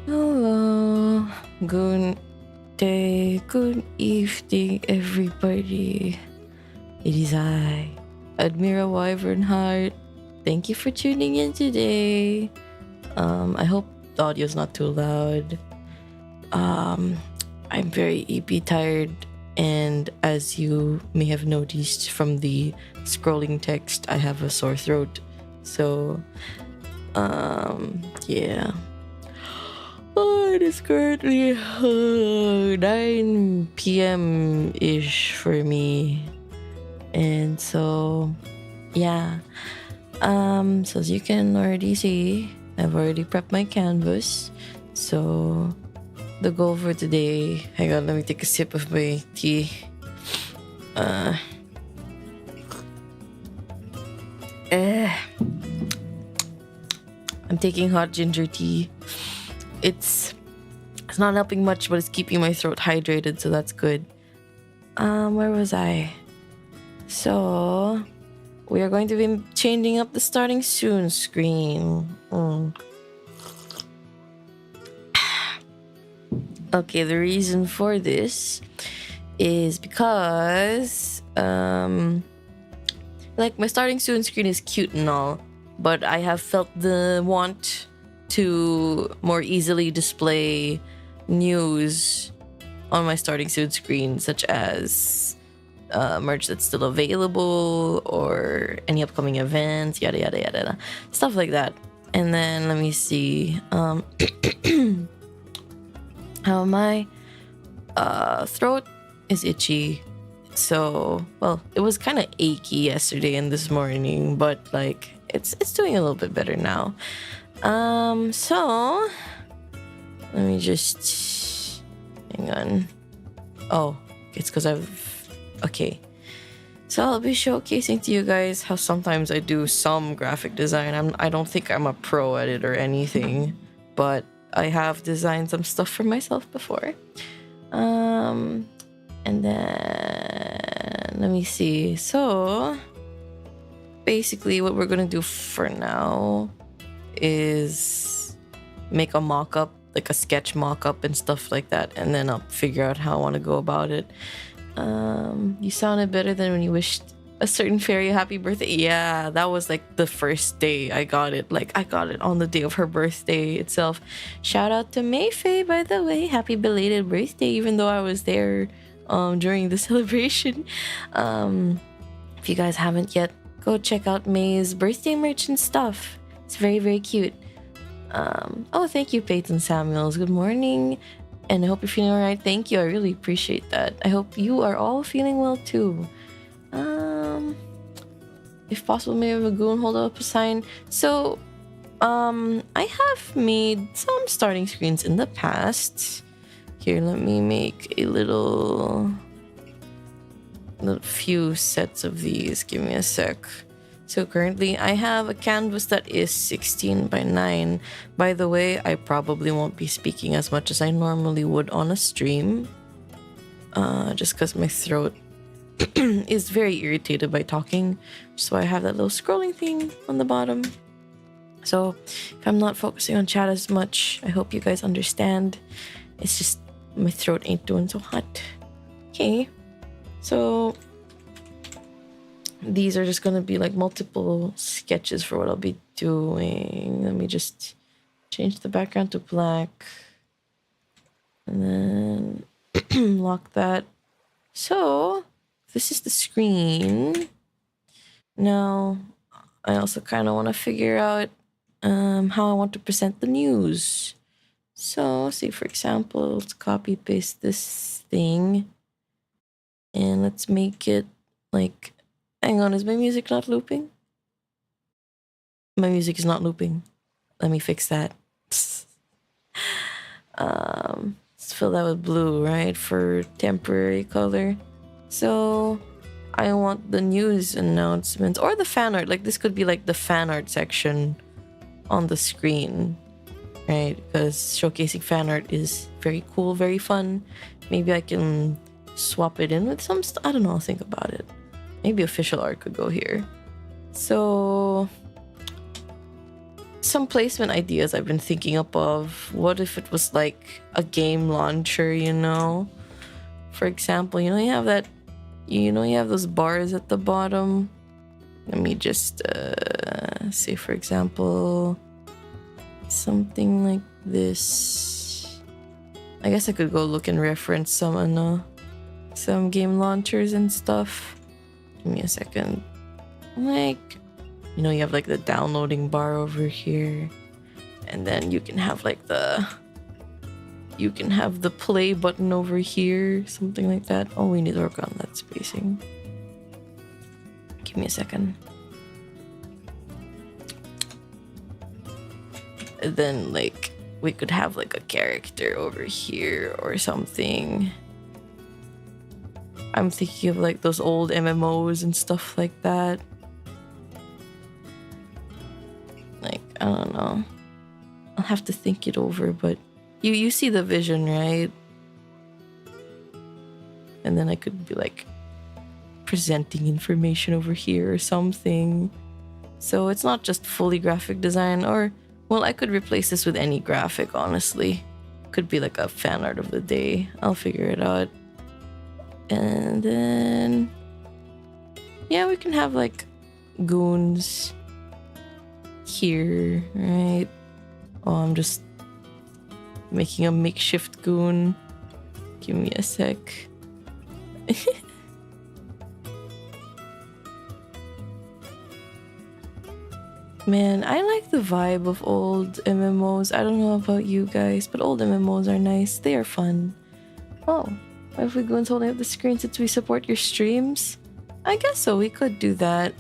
Hello, good day, good evening, everybody. It is I, WyvernhART. Thank you for tuning in today. I hope the audio's not too loud. I'm very EP tired, and as you may have noticed from the scrolling text, I have a sore throat. So, yeah. Oh, it is currently 9 p.m.-ish for me. And so, yeah. So as you can already see, I've already prepped my canvas. So, the goal for today... Hang on, let me take a sip of my tea. I'm taking hot ginger tea. It's not helping much, but it's keeping my throat hydrated, so that's good. Where was I? So, we are going to be changing up the starting soon screen. Okay, the reason for this is because, like, my starting soon screen is cute and all, but I have felt the want to more easily display news on my starting soon screen, such as merch that's still available or any upcoming events, yada yada yada, stuff like that. And then let me see, how my throat is itchy. So, well, it was kind of achy yesterday and this morning, but like it's doing a little bit better now. So let me just hang on. Oh, it's because okay. So I'll be showcasing to you guys how sometimes I do some graphic design. I don't think I'm a pro at it or anything, but I have designed some stuff for myself before. And then let me see. So basically what we're gonna do for now is make a mock-up, like a sketch mock-up and stuff like that, and then I'll figure out how I want to go about it. You sounded better than when you wished a certain fairy a happy birthday. Yeah, that was like the first day I got it. Like, I got it on the day of her birthday itself. Shout out to Mayfaye, by the way. Happy belated birthday, even though I was there during the celebration. If you guys haven't yet, go check out May's birthday merch and stuff. It's very, very cute. Oh, thank you, Peyton Samuels. Good morning. And I hope you're feeling alright. Thank you. I really appreciate that. I hope you are all feeling well too. If possible, maybe have a goon hold up a sign. So, I have made some starting screens in the past. Here, let me make a little few sets of these. Give me a sec. So currently I have a canvas that is 16 by 9. By the way, I probably won't be speaking as much as I normally would on a stream. Just because my throat is very irritated by talking. So I have that little scrolling thing on the bottom. So if I'm not focusing on chat as much, I hope you guys understand. It's just my throat ain't doing so hot. Okay, so these are just going to be like multiple sketches for what I'll be doing. Let me just change the background to black. And then lock that. So this is the screen. Now, I also kind of want to figure out how I want to present the news. So, say for example, let's copy paste this thing. And let's make it like... Hang on, is my music not looping? My music is not looping. Let me fix that. Let's fill that with blue, right? For temporary color. So I want the news announcements or the fan art. Like this could be like the fan art section on the screen, right? Because showcasing fan art is very cool, very fun. Maybe I can swap it in with some stuff. I don't know, I'll think about it. Maybe official art could go here. So some placement ideas I've been thinking up of. What if it was like a game launcher, you know? For example, you know, you have that, you know, you have those bars at the bottom. Let me just say, for example, something like this. I guess I could go look and reference some game launchers and stuff. Give me a second. Like, you know, you have like the downloading bar over here, and then you can have like the play button over here, something like that. Oh, we need to work on that spacing. Give me a second. And then like we could have like a character over here or something. I'm thinking of like those old MMOs and stuff like that. Like, I don't know. I'll have to think it over, but you see the vision, right? And then I could be like presenting information over here or something. So it's not just fully graphic design, or well, I could replace this with any graphic, honestly. Could be like a fan art of the day. I'll figure it out. And then yeah, we can have like goons here, right? Oh, I'm just making a makeshift goon. Give me a sec. Man, I like the vibe of old MMOs. I don't know about you guys, but old MMOs are nice. They are fun. Oh, what if we go and holding up the screen since we support your streams? I guess so. We could do that.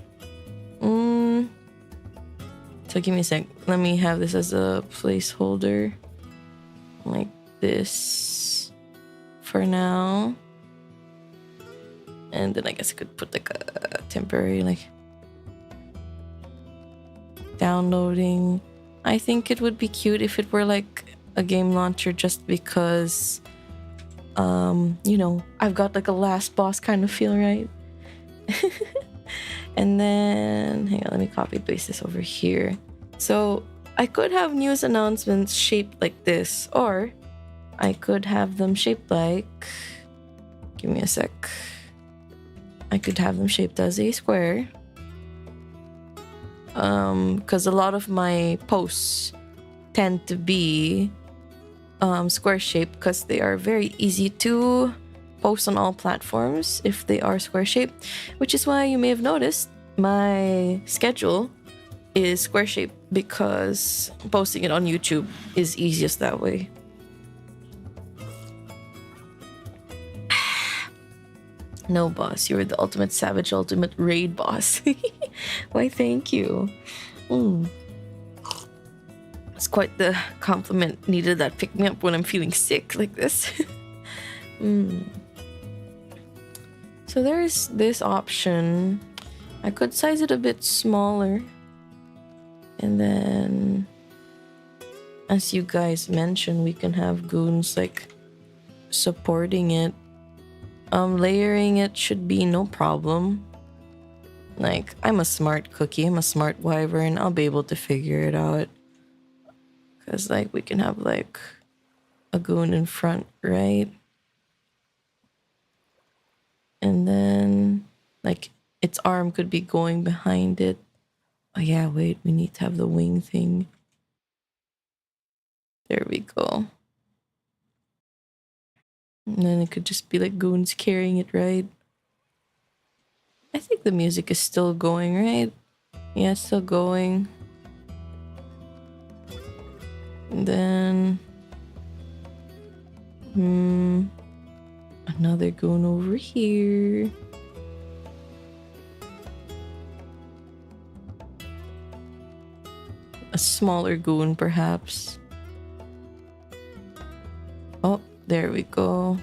So give me a sec. Let me have this as a placeholder. Like this. For now. And then I guess I could put like a temporary like downloading. I think it would be cute if it were like a game launcher, just because you know, I've got like a last boss kind of feel, right? And then hang on, let me copy paste this over here. So I could have news announcements shaped like this, or I could have them shaped like, give me a sec. I could have them shaped as a square. Because a lot of my posts tend to be square shaped because they are very easy to post on all platforms if they are square shaped, which is why you may have noticed my schedule is square shaped, because posting it on YouTube is easiest that way. No, boss, you were the ultimate savage, ultimate raid boss. Why, thank you. It's quite the compliment. Needed that pick me up when I'm feeling sick like this. So there's this option. I could size it a bit smaller. And then, as you guys mentioned, we can have goons like supporting it. Layering it should be no problem. Like, I'm a smart cookie, I'm a smart wyvern, I'll be able to figure it out. Because, like, we can have, like, a goon in front, right? And then, like, its arm could be going behind it. Oh, yeah, wait, we need to have the wing thing. There we go. And then it could just be, like, goons carrying it, right? I think the music is still going, right? Yeah, it's still going. And then... another goon over here. A smaller goon, perhaps. Oh, There we go.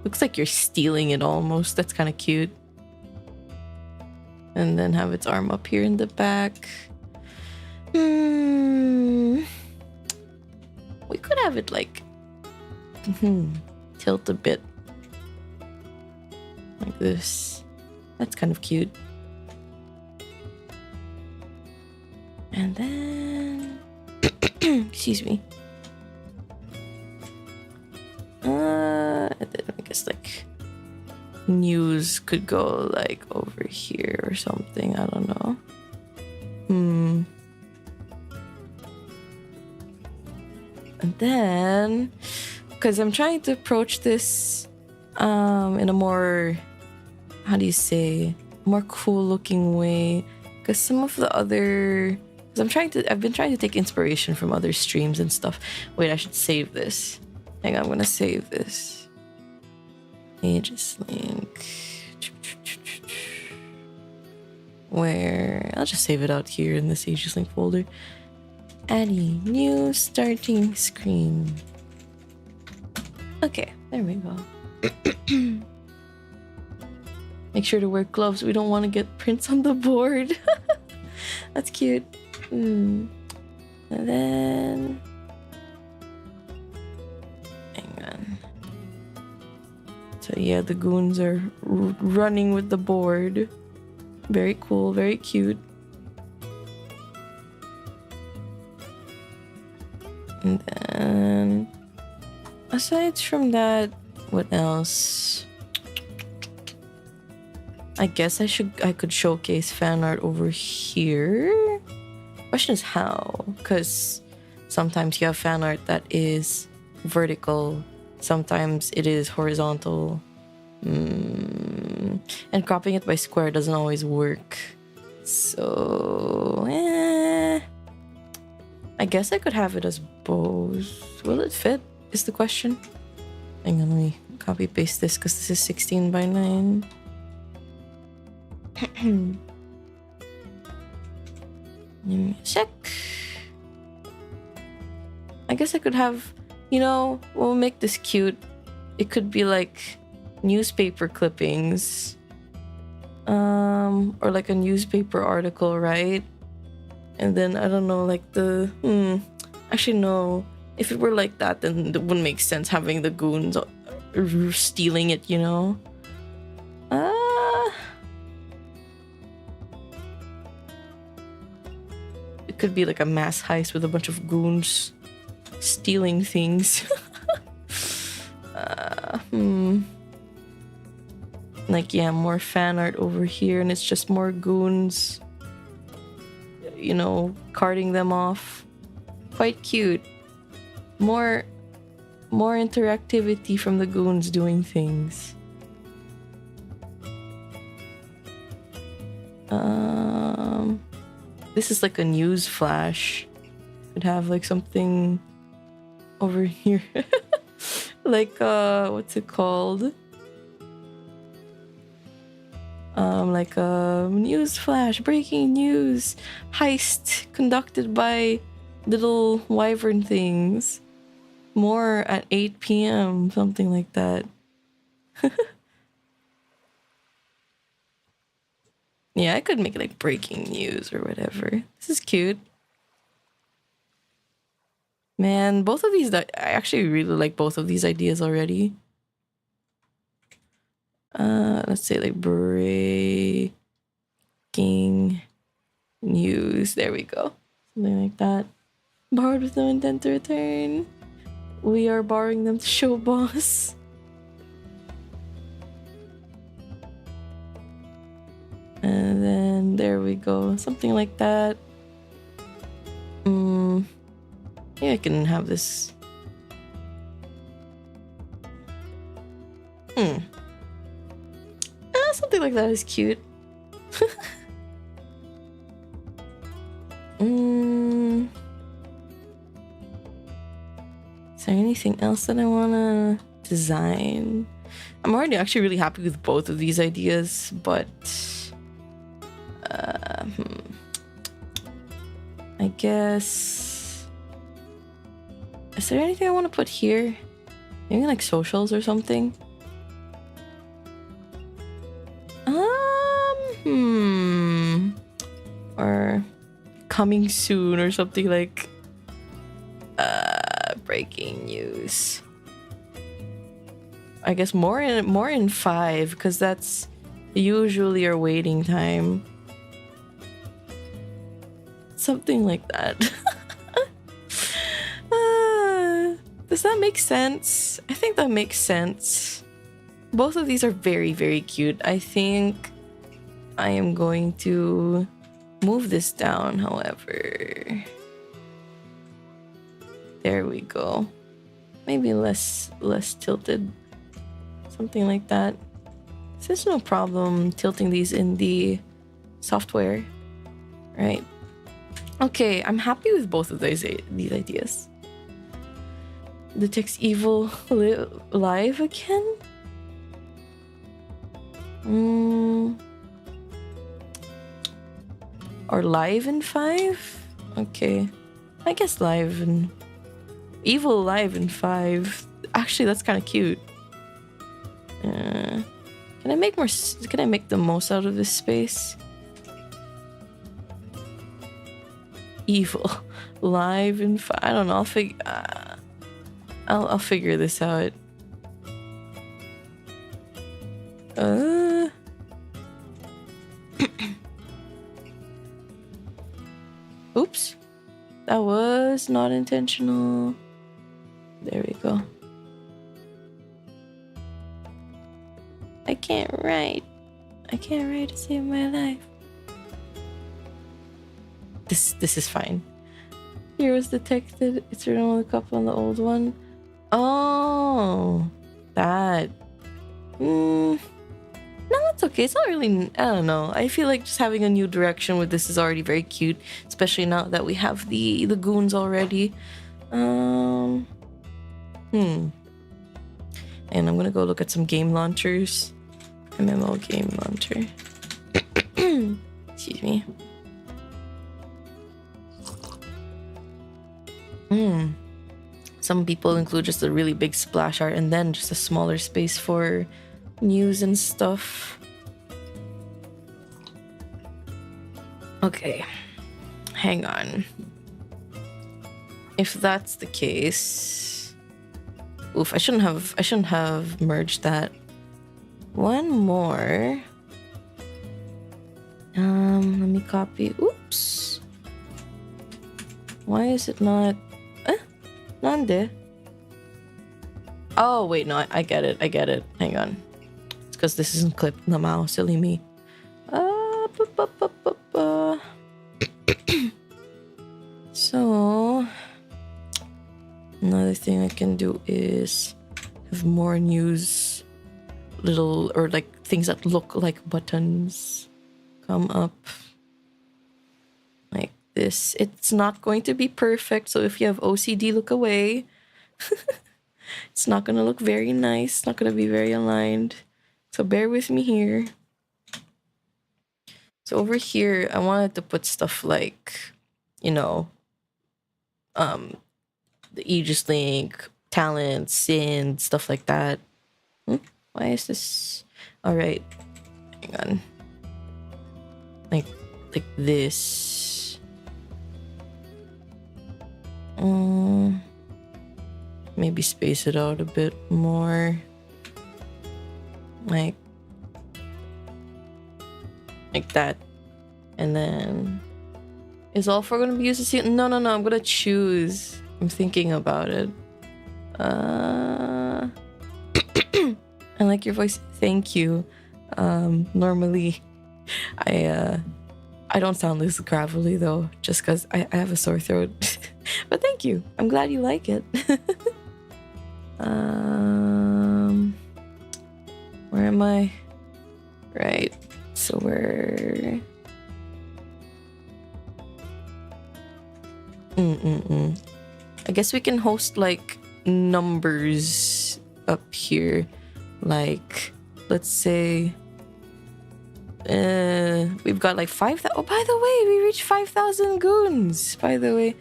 Looks like you're stealing it almost. That's kind of cute. And then have its arm up here in the back. We could have it like tilt a bit. Like this. That's kind of cute. And then excuse me. And then I guess like news could go like over here or something. I don't know. And then, because I'm trying to approach this in a more, how do you say, more cool looking way. Because some of the other, I've been trying to take inspiration from other streams and stuff. Wait, I should save this. Hang on, I'm gonna save this. Aegis-Link. Where I'll just save it out here in this Aegis-Link folder. Addy, new starting screen. Okay, there we go. Make sure to wear gloves. We don't want to get prints on the board. That's cute. And then hang on. So yeah, the goons are running with the board. Very cool, very cute. And then aside from that, what else? I guess I could showcase fan art over here. Question is how? Because sometimes you have fan art that is vertical, sometimes it is horizontal. And cropping it by square doesn't always work. So I guess I could have it as both. Will it fit? Is the question. Hang on, let me copy paste this because this is 16 by 9. Give me a sec. I guess I could have, we'll make this cute. It could be like newspaper clippings. Or like a newspaper article, right? And then I don't know, like actually no. If it were like that, then it wouldn't make sense having the goons stealing it, It could be like a mass heist with a bunch of goons stealing things. Like, yeah, more fan art over here, and it's just more goons, carting them off. Quite cute. More interactivity from the goons doing things. This is like a news flash. Could have like something over here. Like what's it called? Like a news flash, breaking news, heist conducted by little wyvern things. More at 8 p.m. something like that. Yeah, I could make it like breaking news or whatever. This is cute. Man, both of these, I actually really like both of these ideas already. Let's say like breaking news. There we go. Something like that. Borrowed with no intent to return. We are borrowing them to show boss. And then there we go. Something like that. Yeah, I can have this. Something like that is cute. Is there anything else that I want to design? I'm already actually really happy with both of these ideas, but I guess Is there anything I want to put here? Maybe like socials or something? Or coming soon or something like breaking news. I guess more in 5 because that's usually our waiting time. Something like that. Does that make sense? I think that makes sense. Both of these are very, very cute. I think I am going to move this down, however. There we go. Maybe less tilted. Something like that. There's no problem tilting these in the software. Right. Okay, I'm happy with both of these ideas. Detects evil live again? Or live in 5? Okay. I guess live and evil live in 5. Actually, that's kind of cute. Can I make more? Can I make the most out of this space? Evil live in 5. I don't know. I'll figure this out. Oops. That was not intentional. There we go. I can't write. I can't write to save my life. This is fine. Here was detected. It's written on the cup on the old one. Oh, that. No, that's okay. It's not really. I don't know. I feel like just having a new direction with this is already very cute, especially now that we have the goons already. And I'm gonna go look at some game launchers. MMO game launcher. Excuse me. Some people include just a really big splash art and then just a smaller space for news and stuff. Okay, hang on. If that's the case, oof, I shouldn't have merged that. One more. Let me copy. Oops. Why is it not? Nande? Oh wait, no, I get it. Hang on. It's because this isn't clipped. Namao, silly me. So another thing I can do is have more news, little or like things that look like buttons come up like this. It's not going to be perfect, so if you have OCD, look away. It's not gonna look very nice. It's not gonna be very aligned, so bear with me here. So over here, I wanted to put stuff like, you know, the Aegis-Link, talents, sin, stuff like that. Why is this? All right, hang on. Like this. Maybe space it out a bit more. Like that. And then is all for gonna be used to see? No, I'm gonna choose. I'm thinking about it. I like your voice. Thank you. Normally I don't sound this gravelly though, just because I have a sore throat. But thank you. I'm glad you like it. Where am I? Right. So we're I guess we can host like numbers up here. Like, let's say we've got like 5,000. Oh, by the way, we reached 5,000 goons. By the way,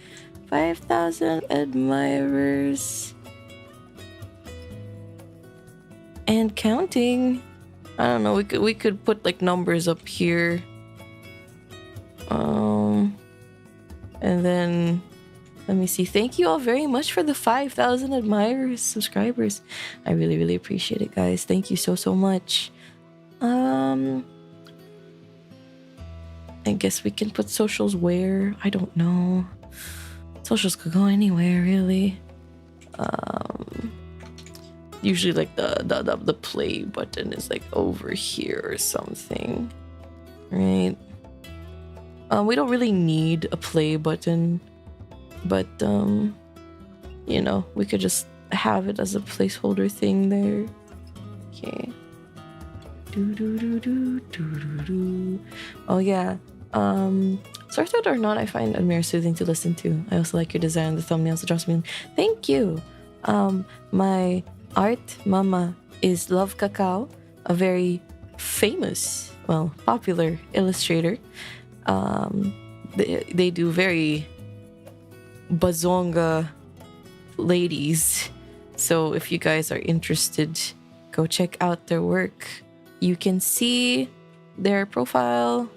5,000 admirers. And counting. I don't know, we could put like numbers up here. And then let me see. Thank you all very much for the 5,000 admirers, subscribers. I really, really appreciate it, guys. Thank you so, so much. I guess we can put socials where? I don't know. Socials could go anywhere, really. Usually like the play button is like over here or something, right? We don't really need a play button, but you know, we could just have it as a placeholder thing there. Okay. Oh yeah. Source code or not, I find Admyra soothing to listen to. I also like your design, the thumbnails, the drops me in. Thank you. My art mama is 𝓢𝓸𝓬𝓲𝓪𝓵𝓼, a very famous, well, popular illustrator. They do very bazonga ladies. So if you guys are interested, go check out their work. You can see their profile.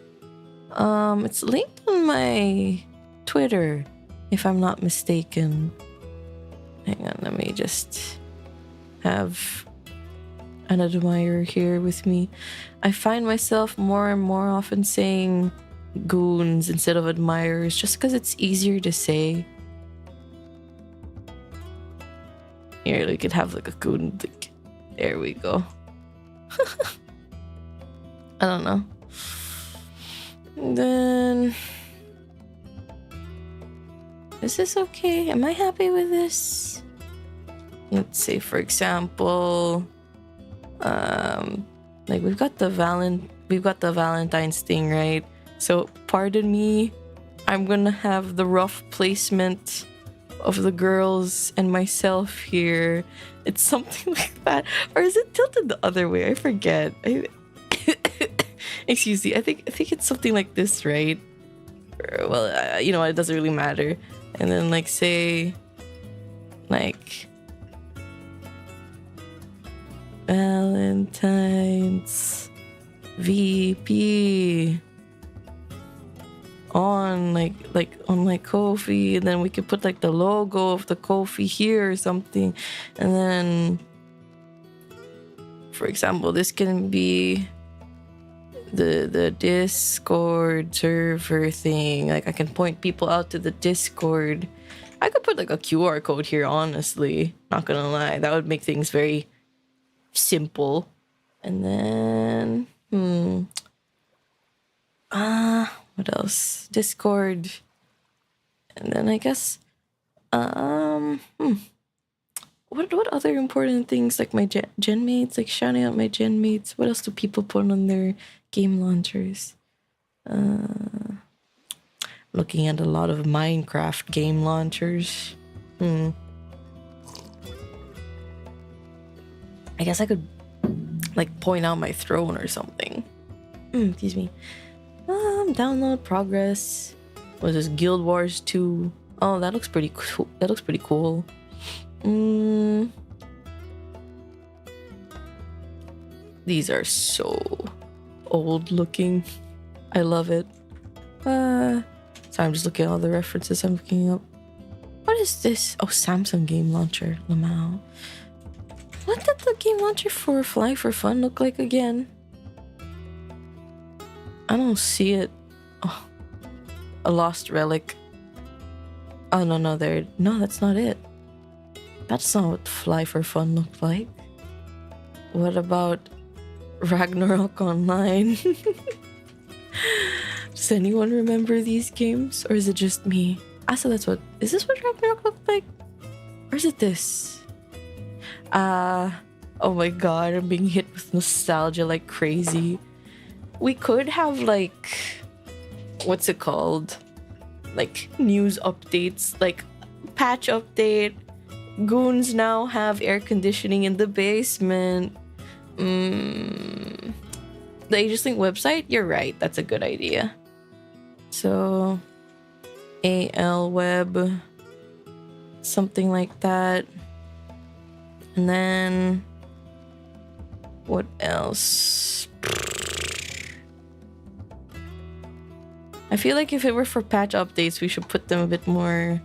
It's linked on my Twitter, if I'm not mistaken. Hang on, let me just have an admirer here with me. I find myself more and more often saying goons instead of admirers just because it's easier to say. Here, we could have like a goon. Like, there we go. I don't know. And then, is this okay? Am I happy with this? Let's say, for example, like we've got the Valentine's thing, right? So pardon me, I'm gonna have the rough placement of the girls and myself here. It's something like that, or is it tilted the other way? I forget. Excuse me. I think it's something like this, right? Well, you know, it doesn't really matter. And then, like, say, like, Valentine's VP on like on like Ko-fi, and then we could put like the logo of the Ko-fi here or something. And then, for example, this can be the Discord server thing. Like, I can point people out to the Discord. I could put like a QR code here, honestly, not gonna lie. That would make things very simple. And then what else? Discord. And then I guess what other important things, like my gen mates, like shouting out my gen mates. What else do people put on their game launchers? Looking at a lot of Minecraft game launchers. I guess I could like point out my throne or something. Excuse me. Download progress. What is this? Guild Wars 2. Oh, that looks pretty cool. That looks pretty cool. These are so old looking. I love it. So I'm just looking at all the references I'm looking up. What is this? Oh, Samsung game launcher. 𝓢𝓸𝓬𝓼𝓪. What did the game launcher for Fly for Fun look like again? I don't see it. Oh, a lost relic. Oh, no, there. No, that's not it. That's not what Fly for Fun looked like. What about Ragnarok Online? Does anyone remember these games? Or is it just me? So that's what... Is this what Ragnarok looked like? Or is it this? Oh my god, I'm being hit with nostalgia like crazy. We could have like... What's it called? Like news updates, like patch update. Goons now have air conditioning in the basement. The Aegis-Link website? You're right, that's a good idea. So, AL web. something like that. And then what else? I feel like if it were for patch updates, we should put them a bit more.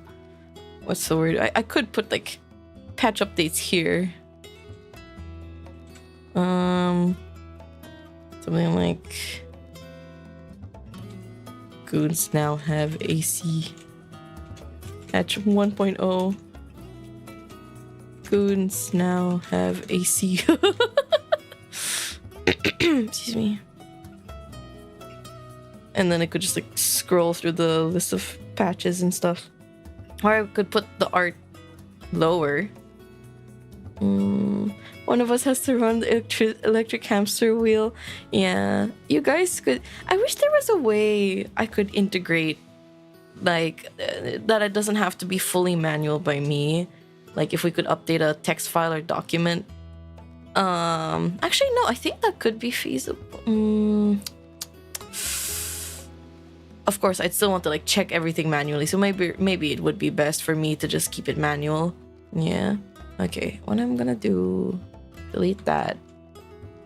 What's the word? I could put like patch updates here. Something like goons now have AC. Patch 1.0. Goons now have AC. Excuse me. And then I could just like scroll through the list of patches and stuff. Or I could put the art lower. One of us has to run the electric hamster wheel. Yeah, you guys could. I wish there was a way I could integrate, like, that it doesn't have to be fully manual by me. Like, if we could update a text file or document. Actually, no, I think that could be feasible. Of course, I'd still want to like check everything manually, so maybe it would be best for me to just keep it manual. Yeah. Okay, what I'm gonna do, delete that.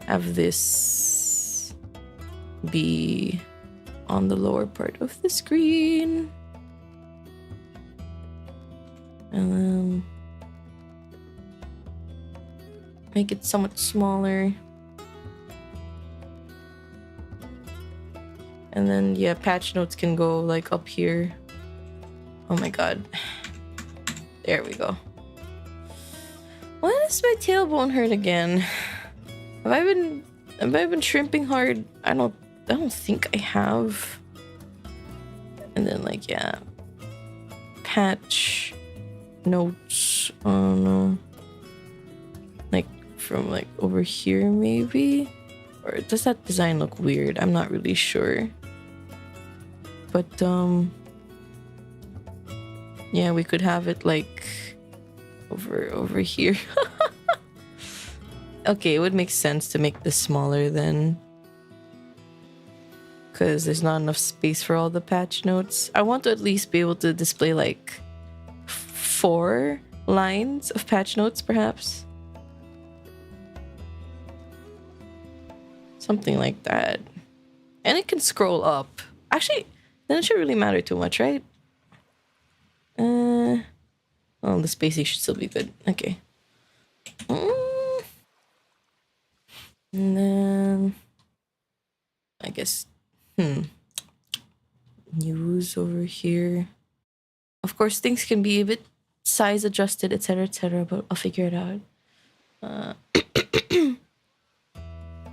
Have this be on the lower part of the screen. And then make it somewhat smaller. And then, yeah, patch notes can go like up here. Oh my god. There we go. Why does my tailbone hurt again? Have I been shrimping hard? I don't think I have. And then like, yeah. Patch notes. Oh no. Like from like over here maybe? Or does that design look weird? I'm not really sure. But yeah, we could have it like over here. Okay, it would make sense to make this smaller then, because there's not enough space for all the patch notes. I want to at least be able to display like 4 lines of patch notes, perhaps. Something like that. And it can scroll up. Actually, then it shouldn't really matter too much, right? Oh, the spacing should still be good. Okay. And then I guess news over here. Of course, things can be a bit size adjusted, etc., but I'll figure it out.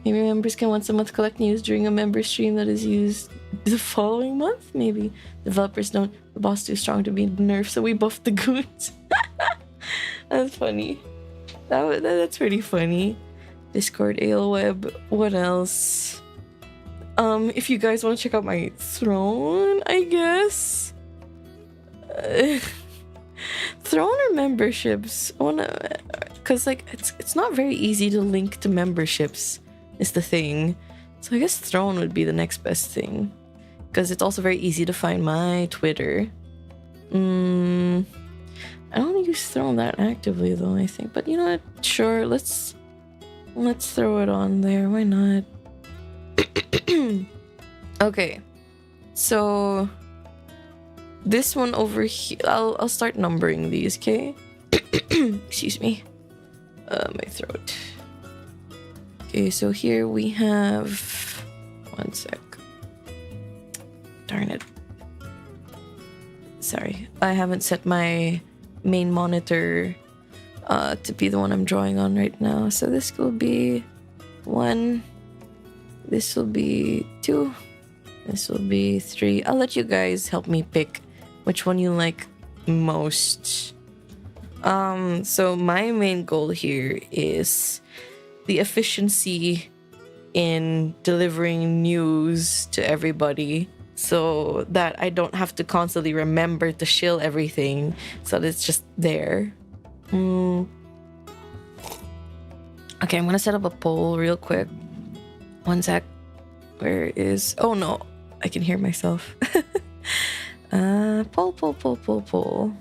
Maybe members can once a month collect news during a member stream that is used the following month. Maybe developers don't. The boss too strong to be nerfed, so we buffed the goons. That's funny. That's pretty funny. Discord, ALWeb. What else? If you guys want to check out my throne, I guess. Throne or memberships? Cause like it's not very easy to link to memberships. Is the thing. So I guess Throne would be the next best thing, because it's also very easy to find my Twitter. I don't use Throne that actively though, I think, but you know what, sure, let's throw it on there, why not? Okay, so this one over here, I'll start numbering these, okay? Excuse me, my throat. Okay, so here we have, one sec. Darn it. Sorry, I haven't set my main monitor to be the one I'm drawing on right now. So this will be 1, this will be 2, this will be 3. I'll let you guys help me pick which one you like most. So my main goal here is the efficiency in delivering news to everybody, so that I don't have to constantly remember to shill everything, so that it's just there. Okay, I'm gonna set up a poll real quick. One sec. Where is... Oh no, I can hear myself. Poll.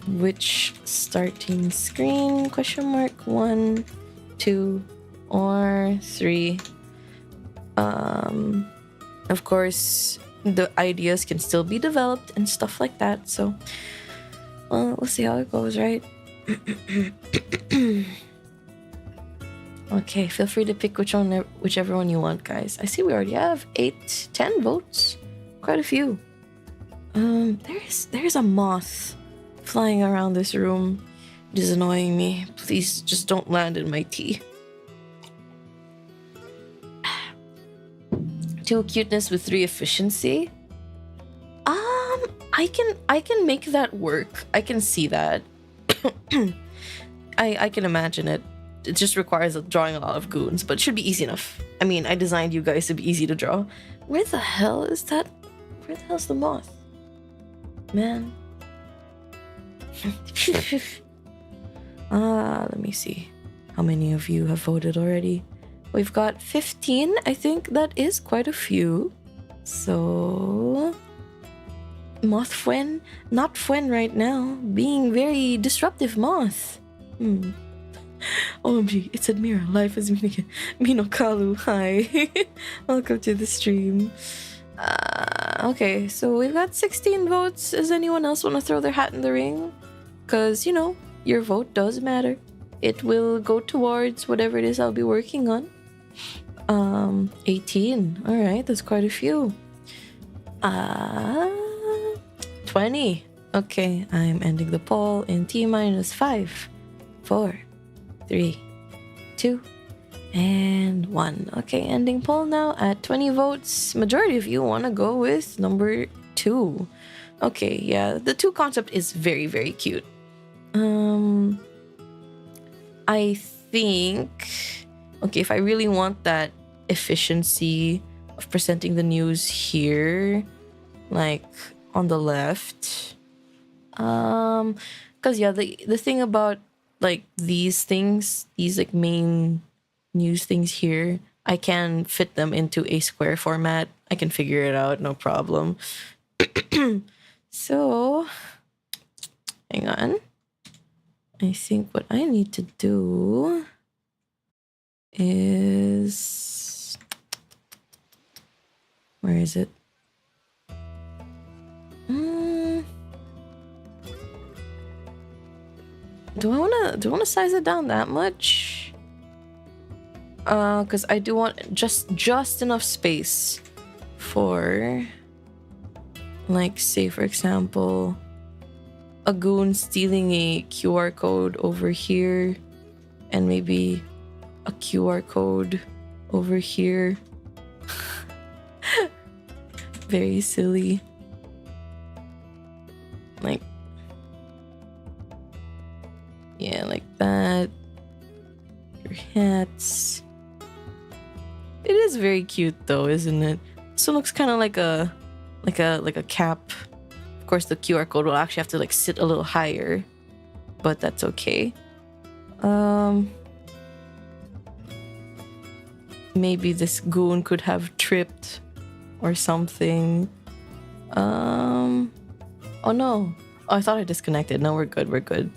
which starting screen? Question mark 1, 2, or 3. Of course, the ideas can still be developed and stuff like that. So, well, we'll see how it goes, right? Okay, feel free to pick whichever one you want, guys. I see we already have 8, 10 votes. Quite a few. There's a moth flying around this room. It is annoying me. Please just don't land in my tea. 2 cuteness with 3 efficiency. I can make that work. I can see that. I can imagine it. It just requires drawing a lot of goons, but it should be easy enough. I mean, I designed you guys to be easy to draw. Where the hell is that? Where the hell's the moth? Man. Let me see. How many of you have voted already? We've got 15. I think that is quite a few. So... Moth Fuen? Not Fuen right now. Being very disruptive moth. OMG, it's Admyra. Life is Minokalu. Hi. Welcome to the stream. Okay, so we've got 16 votes. Does anyone else want to throw their hat in the ring? Because, you know, your vote does matter. It will go towards whatever it is I'll be working on. 18. Alright, that's quite a few. 20. Okay, I'm ending the poll in T-5, 4, 3, 2, and 1. Okay, ending poll now at 20 votes. Majority of you want to go with number 2. Okay, yeah, the 2 concept is very, very cute. I think... Okay, if I really want that efficiency of presenting the news here, like on the left, because yeah, the thing about like these things, these like main news things here, I can fit them into a square format. I can figure it out, no problem. So, hang on. I think what I need to do is... Where is it? Do I wanna size it down that much? Because I do want just enough space for, like, say for example, a goon stealing a QR code over here, and maybe a QR code over here. Very silly. Like, yeah, like that. Your hats. It is very cute though, isn't it? This one looks kind of like a cap. Of course, the QR code will actually have to like sit a little higher, but that's okay. Maybe this goon could have tripped or something. Oh no. Oh, I thought I disconnected. No, we're good. We're good.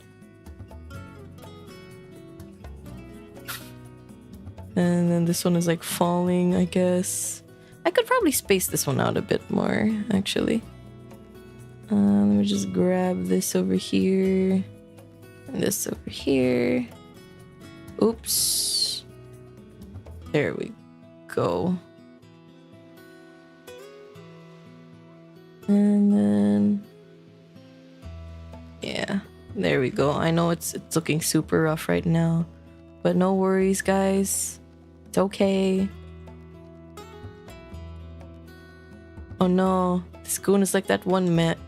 And then this one is like falling, I guess. I could probably space this one out a bit more, actually. Let me just grab this over here. And this over here. Oops. There we go. And then... yeah, there we go. I know it's looking super rough right now, but no worries, guys. It's okay. Oh no, this goon is like that one meme.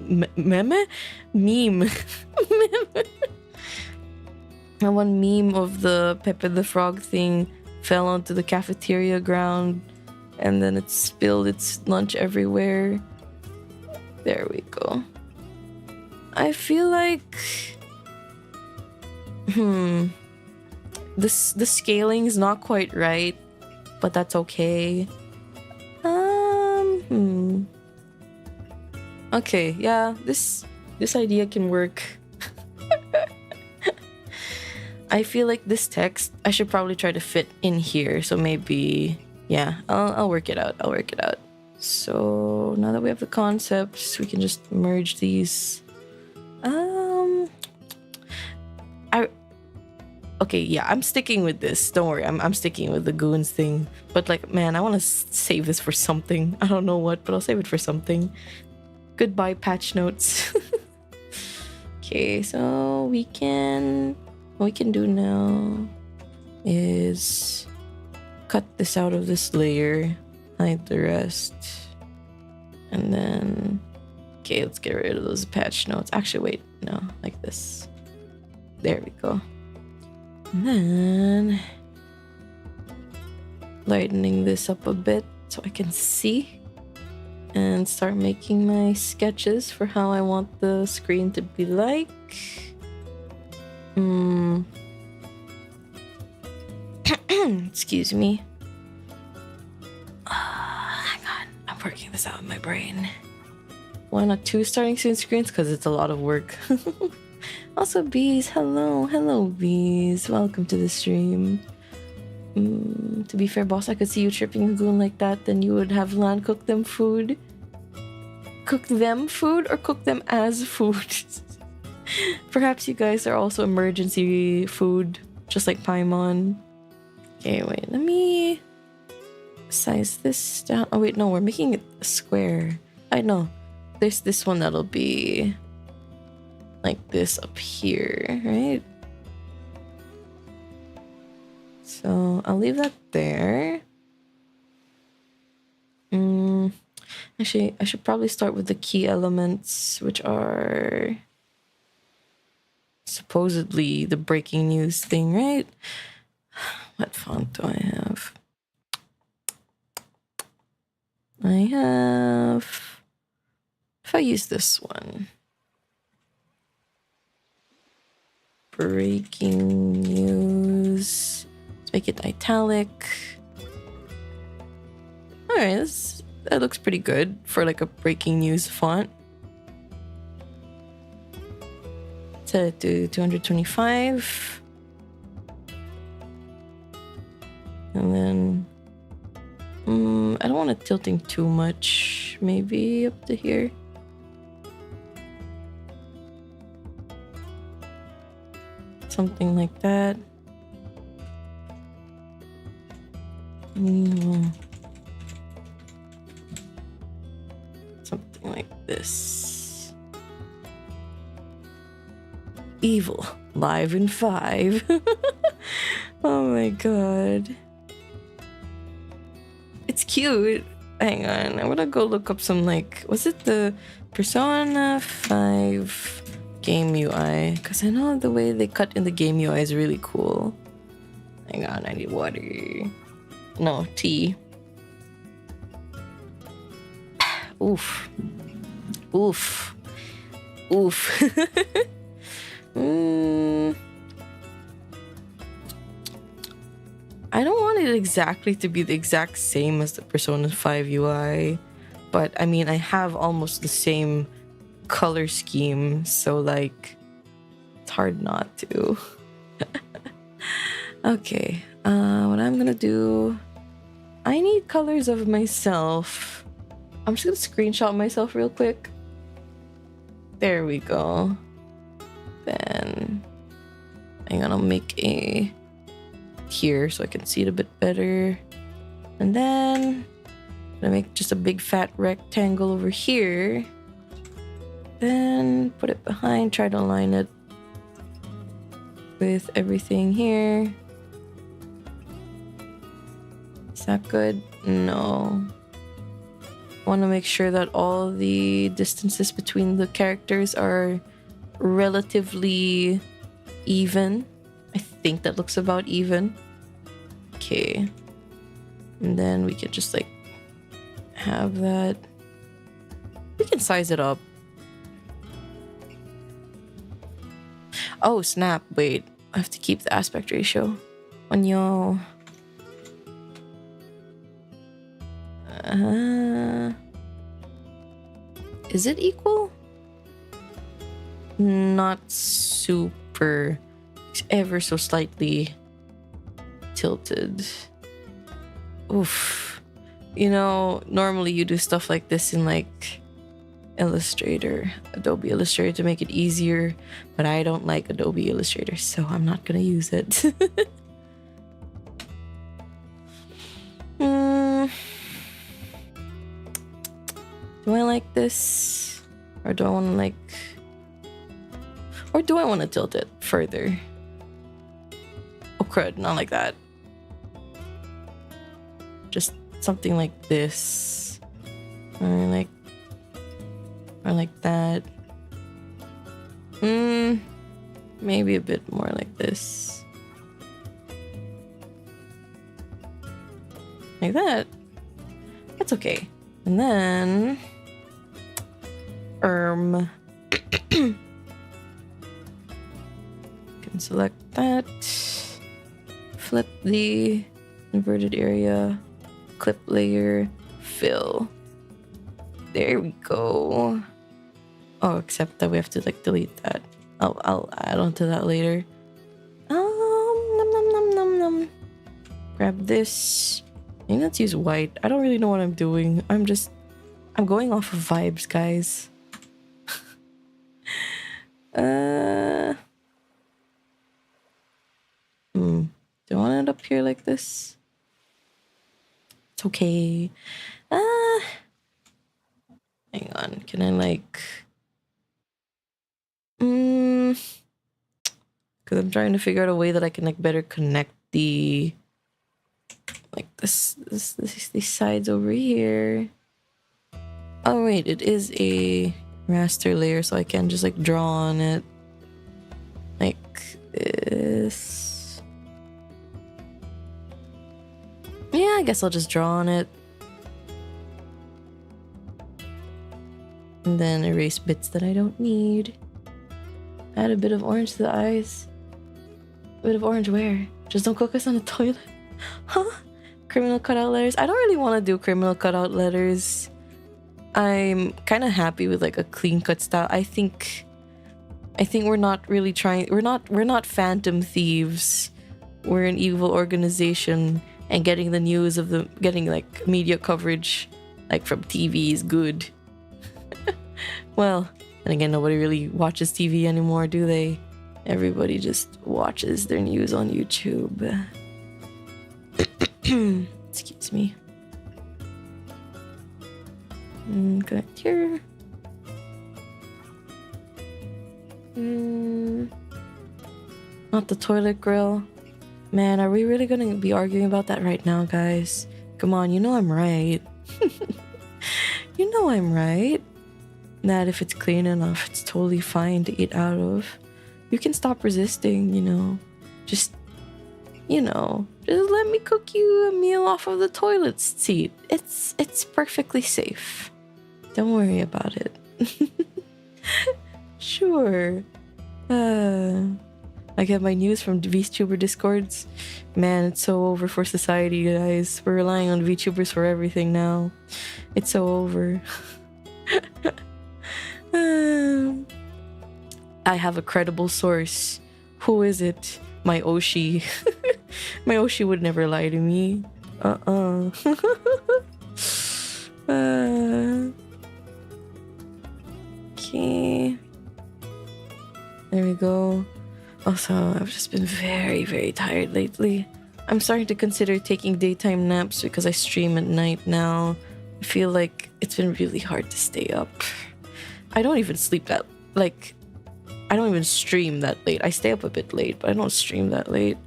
That one meme of the Pepe the Frog thing fell onto the cafeteria ground, and then it spilled its lunch everywhere. There we go. I feel like... The scaling is not quite right, but that's okay. Okay, yeah, this idea can work. I feel like this text, I should probably try to fit in here. So maybe, yeah, I'll work it out. I'll work it out. So now that we have the concepts, we can just merge these. Okay, yeah, I'm sticking with this. Don't worry, I'm sticking with the goons thing. But like, man, I want to save this for something. I don't know what, but I'll save it for something. Goodbye, patch notes. Okay, so what we can do now is cut this out of this layer, hide the rest, and then, okay, let's get rid of those patch notes. Actually, wait, no, like this. There we go. And then lightening this up a bit so I can see and start making my sketches for how I want the screen to be like. Excuse me. Hang on, I'm working this out in my brain. Why not 2 starting soon screens? Because it's a lot of work. Also, Bees, hello Bees, welcome to the stream. To be fair, boss, I could see you tripping a goon like that, then you would have Lan cook them food. Cook them food or cook them as food? Perhaps you guys are also emergency food, just like Paimon. Okay, wait, let me size this down. Oh wait, no, we're making it a square. I know. There's this one that'll be like this up here, right? So I'll leave that there. Actually, I should probably start with the key elements, which are supposedly the breaking news thing, right? What font do I have? If I use this one. Breaking news. Let's make it italic. Alright, that looks pretty good for like a breaking news font. Set it to 225. And then I don't want it tilting too much. Maybe up to here. Something like that. Something like this. Evil. Live in 5. Oh my god. It's cute. Hang on. I'm gonna go look up some like... Was it the Persona 5 game UI? Because I know the way they cut in the game UI is really cool. Hang on. I need water. No, tea. Oof. Oof. Oof. I don't want it exactly to be the exact same as the Persona 5 UI, but I mean, I have almost the same color scheme, so like, it's hard not to. Okay, what I'm gonna do, I need colors of myself. I'm just gonna screenshot myself real quick. There we go. Then, hang on, I'll make a here so I can see it a bit better. And then I'm gonna make just a big fat rectangle over here. Then put it behind, try to align it with everything here. Is that good? No. I want to make sure that all the distances between the characters are relatively even. I think that looks about even. Okay. And then we can just like have that. We can size it up. Oh, snap. Wait. I have to keep the aspect ratio. On yo. Is it equal? Not super ever so slightly tilted. Oof. You know, normally you do stuff like this in like Illustrator, Adobe Illustrator, to make it easier, but I don't like Adobe Illustrator, so I'm not gonna use it. Do I like this? Or do I want to like... Or do I want to tilt it further? Oh crud, not like that. Just something like this. Or like that. Maybe a bit more like this. Like that. That's okay. And then... can select that. Flip the inverted area. Clip layer. Fill. There we go. Oh, except that we have to like delete that. I'll add on to that later. Nom nom nom nom nom. Grab this. Maybe let's use white. I don't really know what I'm doing. I'm going off of vibes, guys. Do I want it up here like this? It's okay. Hang on. Can I like... Because I'm trying to figure out a way that I can like better connect the... Like these sides over here. Oh wait, it is a raster layer, so I can just like draw on it. Like this. Yeah, I guess I'll just draw on it. And then erase bits that I don't need. Add a bit of orange to the eyes. A bit of orange where? Just don't cook us on the toilet. Huh? Criminal cutout letters? I don't really want to do criminal cutout letters. I'm kind of happy with like a clean cut style. I think we're not really trying. We're not phantom thieves. We're an evil organization, and getting the news of getting like media coverage like from TV is good. Well, and again, nobody really watches TV anymore, do they? Everybody just watches their news on YouTube. Excuse me. Connect here. Not the toilet grill. Man, are we really gonna be arguing about that right now, guys? Come on, you know I'm right. You know I'm right. That if it's clean enough, it's totally fine to eat out of. You can stop resisting, you know. Just let me cook you a meal off of the toilet seat. It's perfectly safe. Don't worry about it. Sure. I get my news from VTuber discords. Man, it's so over for society, guys. We're relying on VTubers for everything now. It's so over. I have a credible source. Who is it? My Oshi. My Oshi would never lie to me. Okay. There we go. Also, I've just been very, very tired lately. I'm starting to consider taking daytime naps because I stream at night now. I feel like it's been really hard to stay up. I don't even sleep that... Like, I don't even stream that late. I stay up a bit late, but I don't stream that late.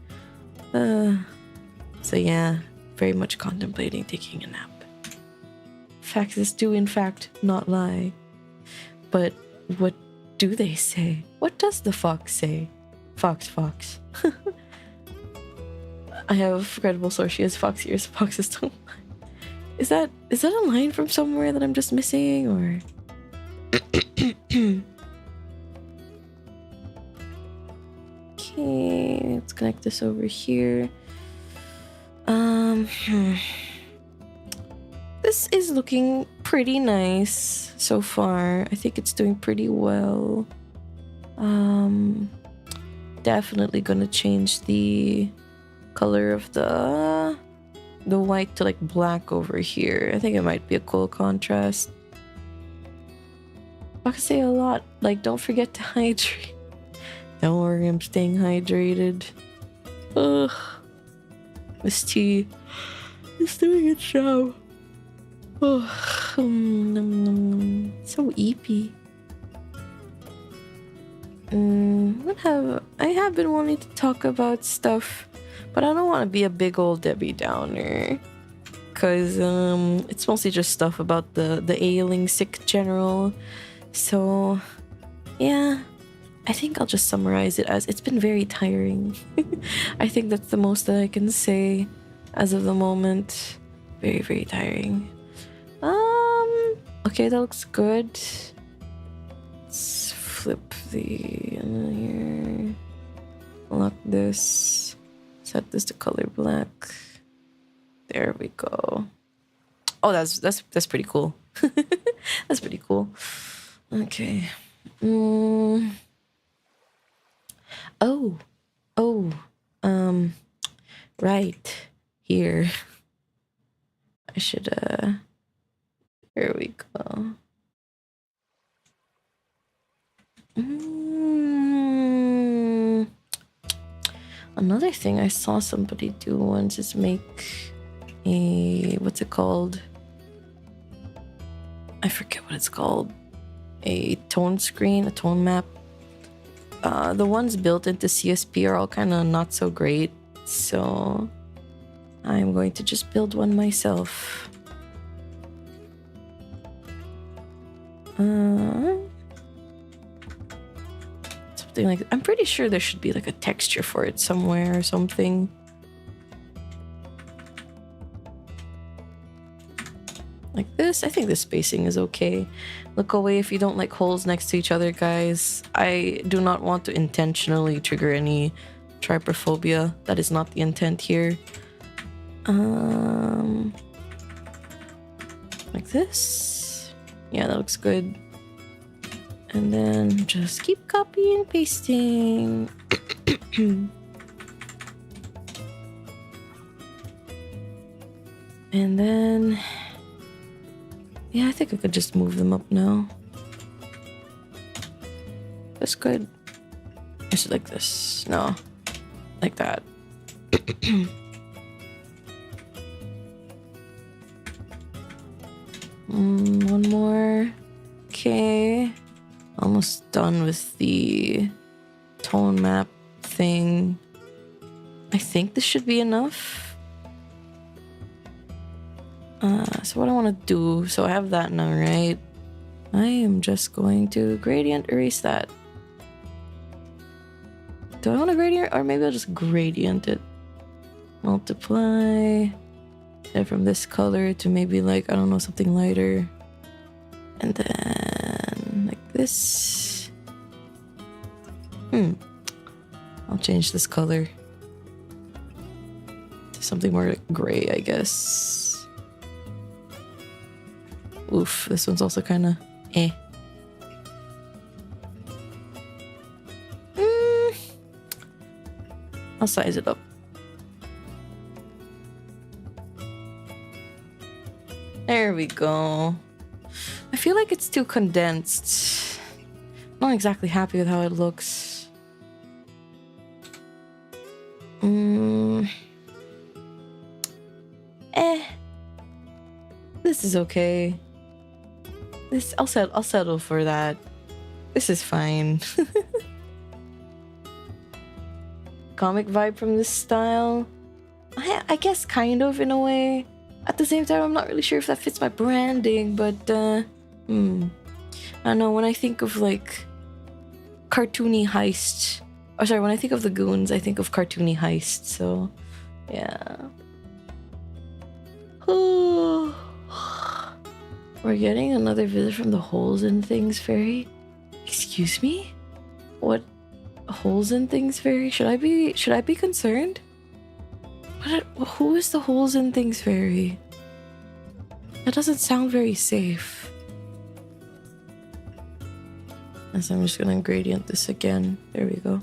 So yeah, very much contemplating taking a nap. Facts do in fact not lie. But what do they say? What does the fox say? Fox. I have a credible source. She has fox ears. Foxes don't lie. Is that a line from somewhere that I'm just missing, or? Okay, let's connect this over here. This is looking pretty nice so far. I think it's doing pretty well. definitely gonna change the color of the white to like black over here. I think it might be a cool contrast. I can say a lot, like don't forget to hydrate. Don't worry, I'm staying hydrated. Ugh. This tea is doing its job. Oh, so eepy. I have been wanting to talk about stuff, but I don't want to be a big old Debbie Downer, cause it's mostly just stuff about the ailing sick general. So yeah, I think I'll just summarize it as it's been very tiring. I think that's the most that I can say as of the moment. Very, very tiring. Okay, that looks good. Let's flip the here. Lock this. Set this to color black. There we go. Oh, that's pretty cool. That's pretty cool. Okay. Right here. I should here we go. Another thing I saw somebody do once is make a, what's it called? I forget what it's called. A tone screen, a tone map. The ones built into CSP are all kind of not so great, so I'm going to just build one myself. Something like, I'm pretty sure there should be like a texture for it somewhere or something. Like this. I think the spacing is okay. Look away if you don't like holes next to each other, guys. I do not want to intentionally trigger any trypophobia. That is not the intent here. Like this. Yeah, that looks good. And then just keep copying and pasting. And then, yeah, I think I could just move them up now. That's good. Is it like this? No, like that. One more. Okay. Almost done with the tone map thing. I think this should be enough. So what I want to do, so I have that now, right? I am just going to gradient erase that. Do I want to gradient, or maybe I'll just gradient it? Multiply. Set from this color to maybe like, I don't know, something lighter. And then like this. I'll change this color to something more like gray, I guess. Oof, this one's also kind of eh. I'll size it up. There we go. I feel like it's too condensed. Not exactly happy with how it looks. This is okay. I'll settle for that. This is fine. Comic vibe from this style. I guess kind of in a way. At the same time, I'm not really sure if that fits my branding, but I don't know, when I think of like cartoony heist, or sorry, when I think of the goons, I think of cartoony heist, so yeah. We're getting another visit from the Holes in Things fairy. Excuse me? What? Holes in Things fairy? Should I be concerned? Who is the Holes in Things fairy? That doesn't sound very safe. And so I'm just gonna gradient this again. There we go.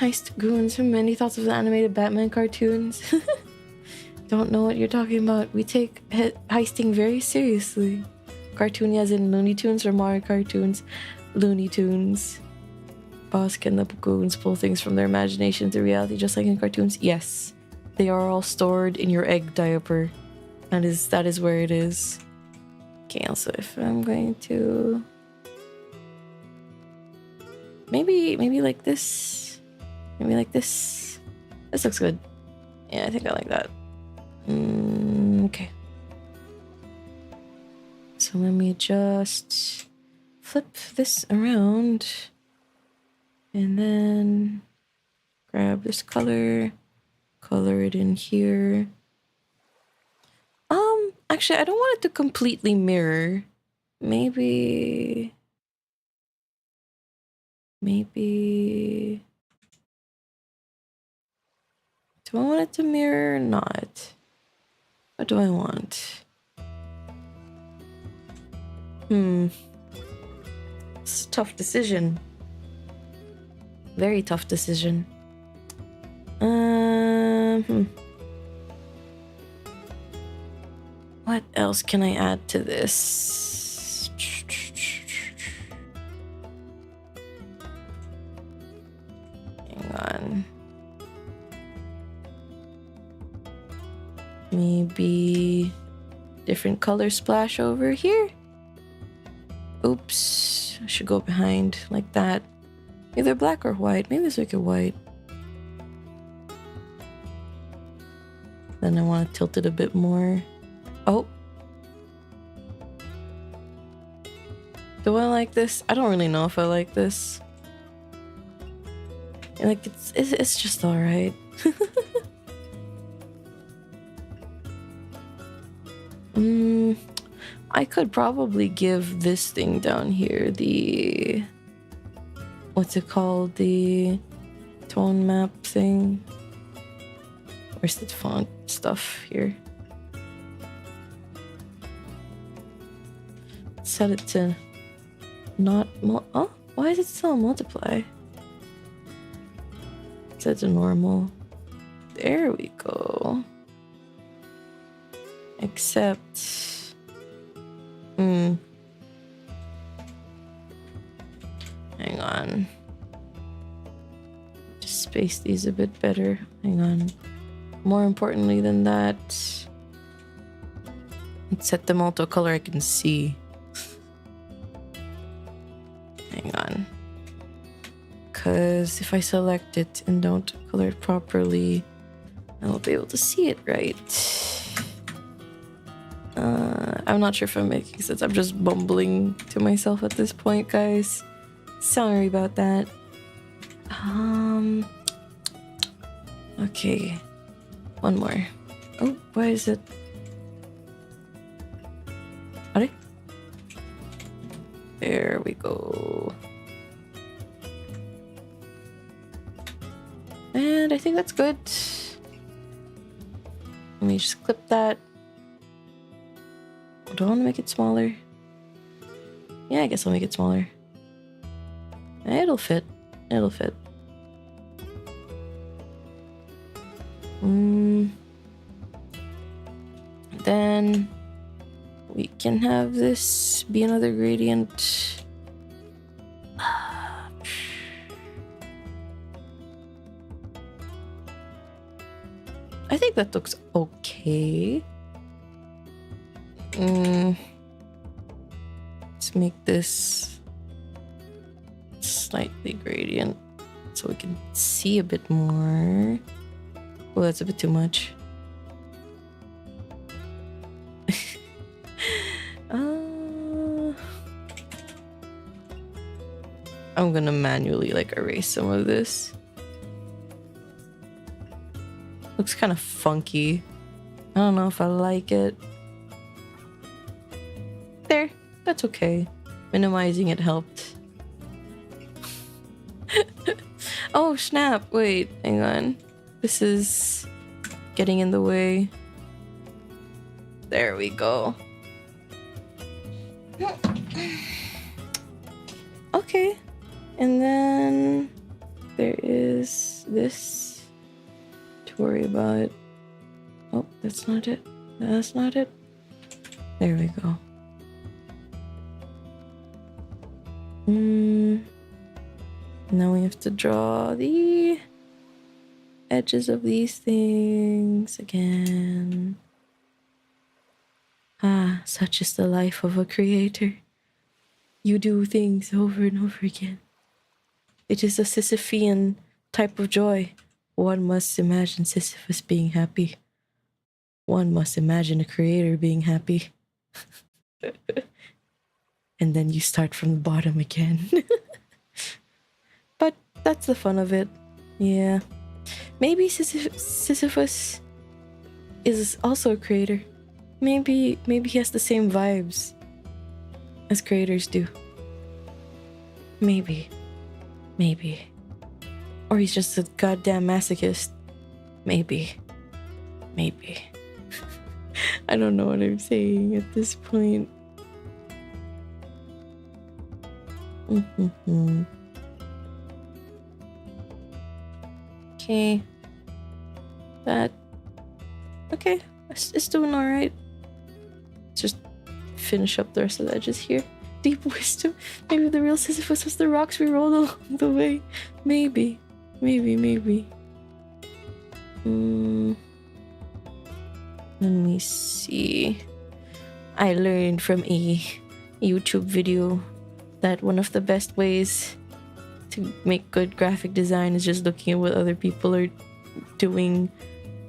Heist goons from many thoughts of the animated Batman cartoons. Don't know what you're talking about. We take heisting very seriously. Cartoony as in Looney Tunes or Mario cartoons? Looney Tunes. Boss, can the goons pull things from their imagination to reality just like in cartoons? Yes. They are all stored in your egg diaper. That is where it is. Okay, also if I'm going to... Maybe like this. Maybe like this. This looks good. Yeah, I think I like that. Okay. So let me just flip this around and then grab this color, color it in here. Actually, I don't want it to completely mirror. Maybe... Do I want it to mirror or not? What do I want? It's a tough decision. Very tough decision. What else can I add to this? Hang on. Maybe different color splash over here. Oops, I should go behind like that. Either black or white. Maybe let's make it white. Then I want to tilt it a bit more. Oh. Do I like this? I don't really know if I like this. Like it's just alright. I could probably give this thing down here the... What's it called? The tone map thing. Where's the font stuff here? Set it to not oh, why is it still multiply? Set it to normal. There we go. Except hang on. Just space these a bit better. Hang on. More importantly than that, let's set them all to a color I can see. Hang on. Because if I select it and don't color it properly, I won't be able to see it right. I'm not sure if I'm making sense. I'm just bumbling to myself at this point, guys. Sorry about that. Okay. One more. Oh, why is it? Are there we go. And I think that's good. Let me just clip that. Do I want to make it smaller? Yeah, I guess I'll make it smaller. It'll fit. It'll fit. Then we can have this be another gradient. I think that looks okay. Let's make this slightly gradient so we can see a bit more. Oh, that's a bit too much. I'm gonna manually like erase some of this. Looks kind of funky. I don't know if I like it. There, that's okay. Minimizing it helped. Oh snap, wait, hang on. This is getting in the way. There we go. Okay. And then there is this to worry about. Oh, that's not it. That's not it. There we go. Now we have to draw the edges of these things again. Ah, such is the life of a creator. You do things over and over again. It is a Sisyphean type of joy. One must imagine Sisyphus being happy. One must imagine a creator being happy. And then you start from the bottom again. But that's the fun of it. Yeah. Maybe Sisyphus is also a creator. Maybe he has the same vibes as creators do. Maybe. Or he's just a goddamn masochist. Maybe. I don't know what I'm saying at this point. Okay. Okay, it's doing alright. Just finish up the rest of the edges here. Deep wisdom. Maybe the real Sisyphus was the rocks we rolled along the way. Maybe. Let me see. I learned from a YouTube video that one of the best ways to make good graphic design is just looking at what other people are doing.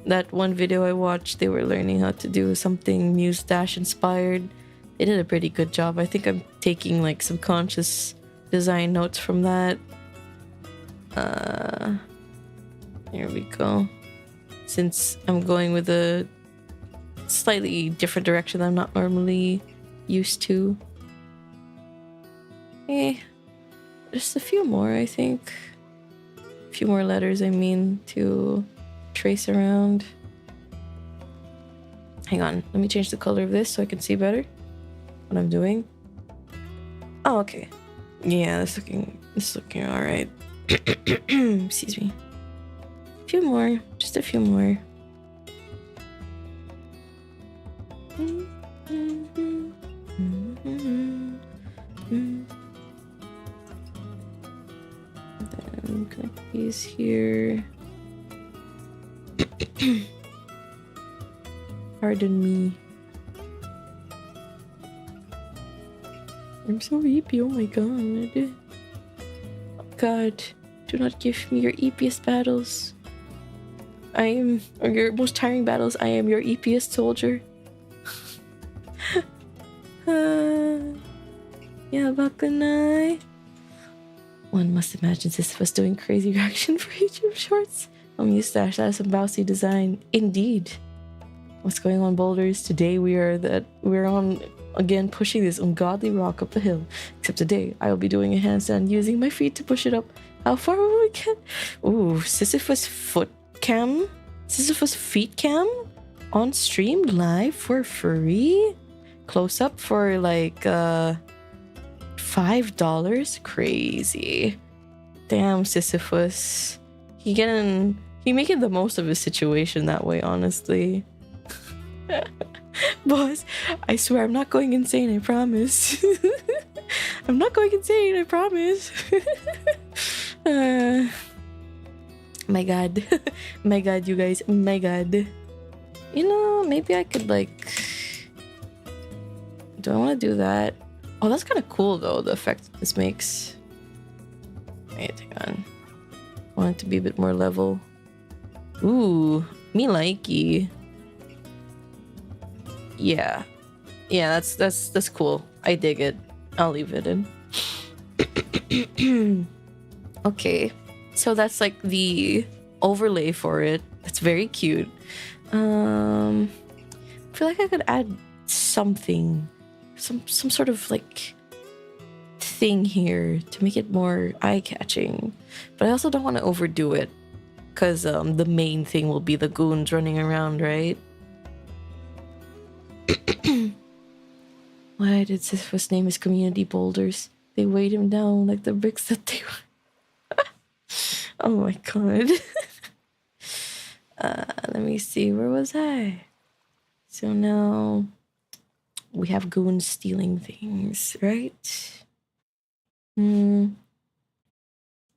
That one video I watched, they were learning how to do something Muse-Dash inspired. They did a pretty good job. I think I'm taking like subconscious design notes from that. Here we go. Since I'm going with a slightly different direction that I'm not normally used to. Okay. Just a few more, I think. A few more letters, I mean, to trace around. Hang on, let me change the color of this so I can see better what I'm doing. Oh, okay. Yeah, this is looking all right. Excuse me. A few more, just a few more. Then connect these here. Pardon me. I'm so eepy, oh my god. Oh god, do not give me your eepiest battles. Or your most tiring battles, I am your eepiest soldier. Yeah, Bakunai. One must imagine Sisyphus doing crazy reaction for YouTube shorts. Muse-Dash, that is some bouncy design. Indeed. What's going on, boulders? Today we're on again pushing this ungodly rock up a hill. Except today I will be doing a handstand using my feet to push it up. How far will we get? Ooh, Sisyphus foot cam? Sisyphus feet cam? On stream live for free? Close up for like $5? Crazy. Damn, Sisyphus. He making the most of his situation that way, honestly. Boss, I swear I'm not going insane, I promise. I'm not going insane, I promise. My god. My god, you guys. My god. You know, maybe I could like... Do I want to do that? Oh, that's kind of cool though, the effect this makes. Wait, hang on. I want it to be a bit more level. Ooh, me likey. Yeah. Yeah, that's cool. I dig it. I'll leave it in. Okay. So that's like the overlay for it. That's very cute. I feel like I could add something. Some sort of like thing here to make it more eye-catching. But I also don't want to overdo it. Because the main thing will be the goons running around, right? Why did Sisyphus name his community boulders? They weighed him down like the bricks that they were. Oh my god. Let me see, where was I? So now we have goons stealing things, right? Now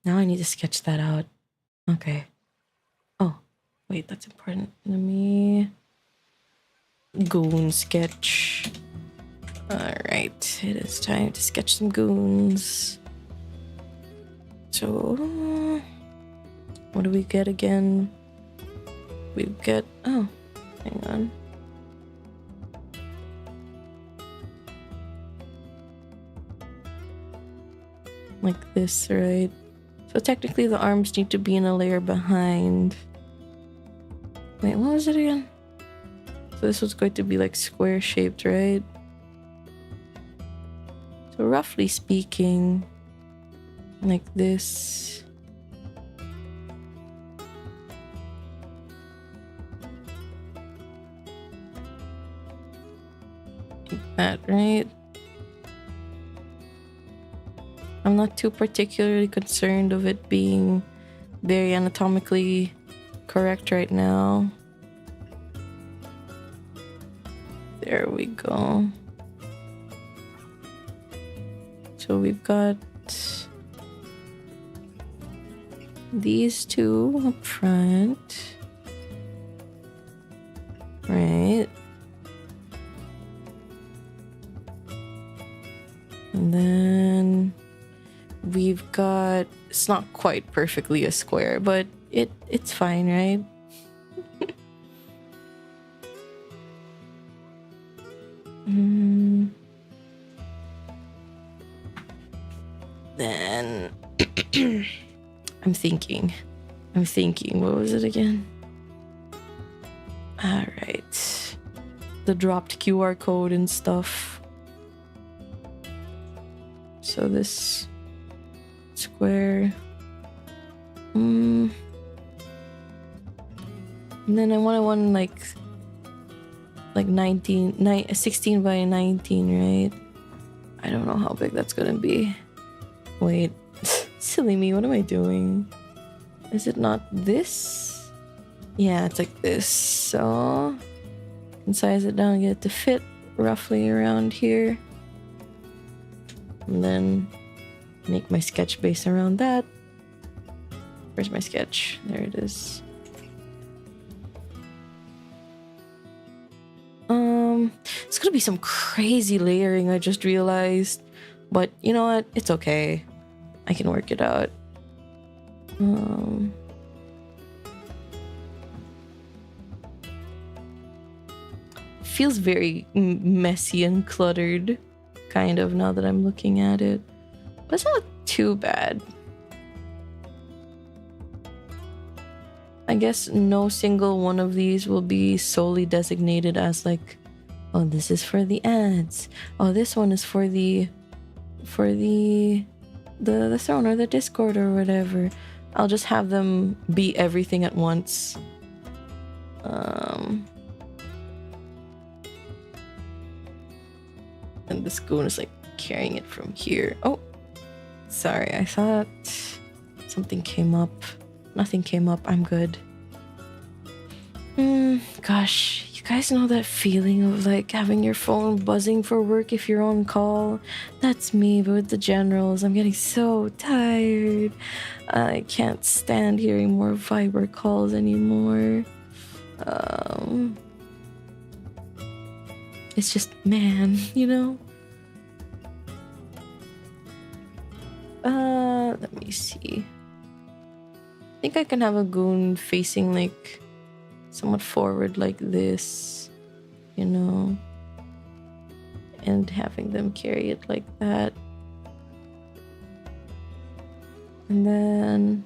I need to sketch that out. Okay. Oh, wait, that's important. Let me... Goon sketch. Alright, it is time to sketch some goons. So, what do we get again? We get... Oh, hang on. Like this, right? So technically the arms need to be in a layer behind. Wait, what was it again? So this was going to be like square shaped, right? So roughly speaking, like this. Like that, right? I'm not too particularly concerned of it being very anatomically correct right now. There we go. So we've got these two up front. Right. And then we've got, it's not quite perfectly a square, but it's fine, right? Then I'm thinking, what was it again? All right, the dropped QR code and stuff. So this square, and then I want one like 16 by 19, right? I don't know how big that's gonna be. Wait, silly me, what am I doing? Is it not this? Yeah, it's like this. So I can size it down, get it to fit roughly around here. And then make my sketch base around that. Where's my sketch? There it is. It's gonna be some crazy layering, I just realized. But you know what? It's okay. I can work it out. Feels very messy and cluttered, kind of, now that I'm looking at it. But it's not too bad. I guess no single one of these will be solely designated as like, oh, this is for the ads. Oh, this one is for the throne or the Discord or whatever. I'll just have them be everything at once. And this goon is like carrying it from here. Oh, sorry, I thought something came up. Nothing came up, I'm good. Gosh, you guys know that feeling of like having your phone buzzing for work if you're on call? That's me, but with the generals. I'm getting so tired. I can't stand hearing more Viber calls anymore. It's just, man, you know? Let me see. I think I can have a goon facing like somewhat forward like this, you know, and having them carry it like that. And then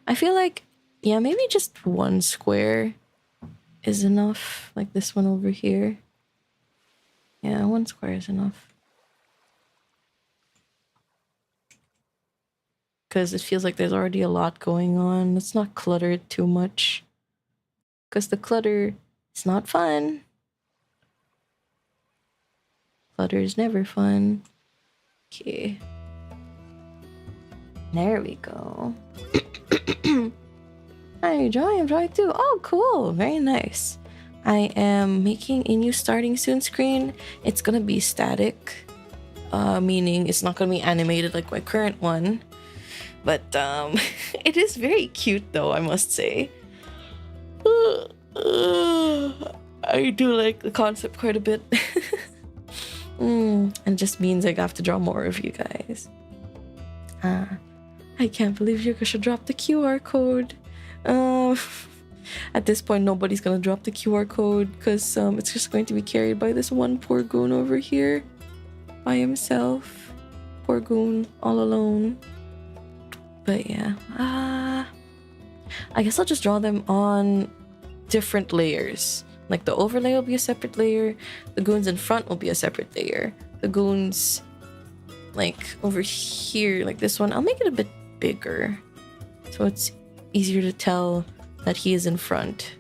I feel like, yeah, maybe just one square is enough, like this one over here. Yeah, one square is enough. Because it feels like there's already a lot going on. Let's not clutter it too much. Because the clutter is not fun. Clutter is never fun. Okay. There we go. Hi, I'm drawing too. Oh, cool. Very nice. I am making a new starting soon screen. It's gonna be static, meaning it's not gonna be animated like my current one. But it is very cute though, I must say. I do like the concept quite a bit. It just means I have to draw more of you guys. I can't believe Yurka dropped the QR code. At this point, nobody's gonna drop the QR code because it's just going to be carried by this one poor goon over here by himself. Poor goon, all alone. But yeah, I guess I'll just draw them on different layers. Like the overlay will be a separate layer, the goons in front will be a separate layer. The goons like over here, like this one, I'll make it a bit bigger so it's easier to tell that he is in front.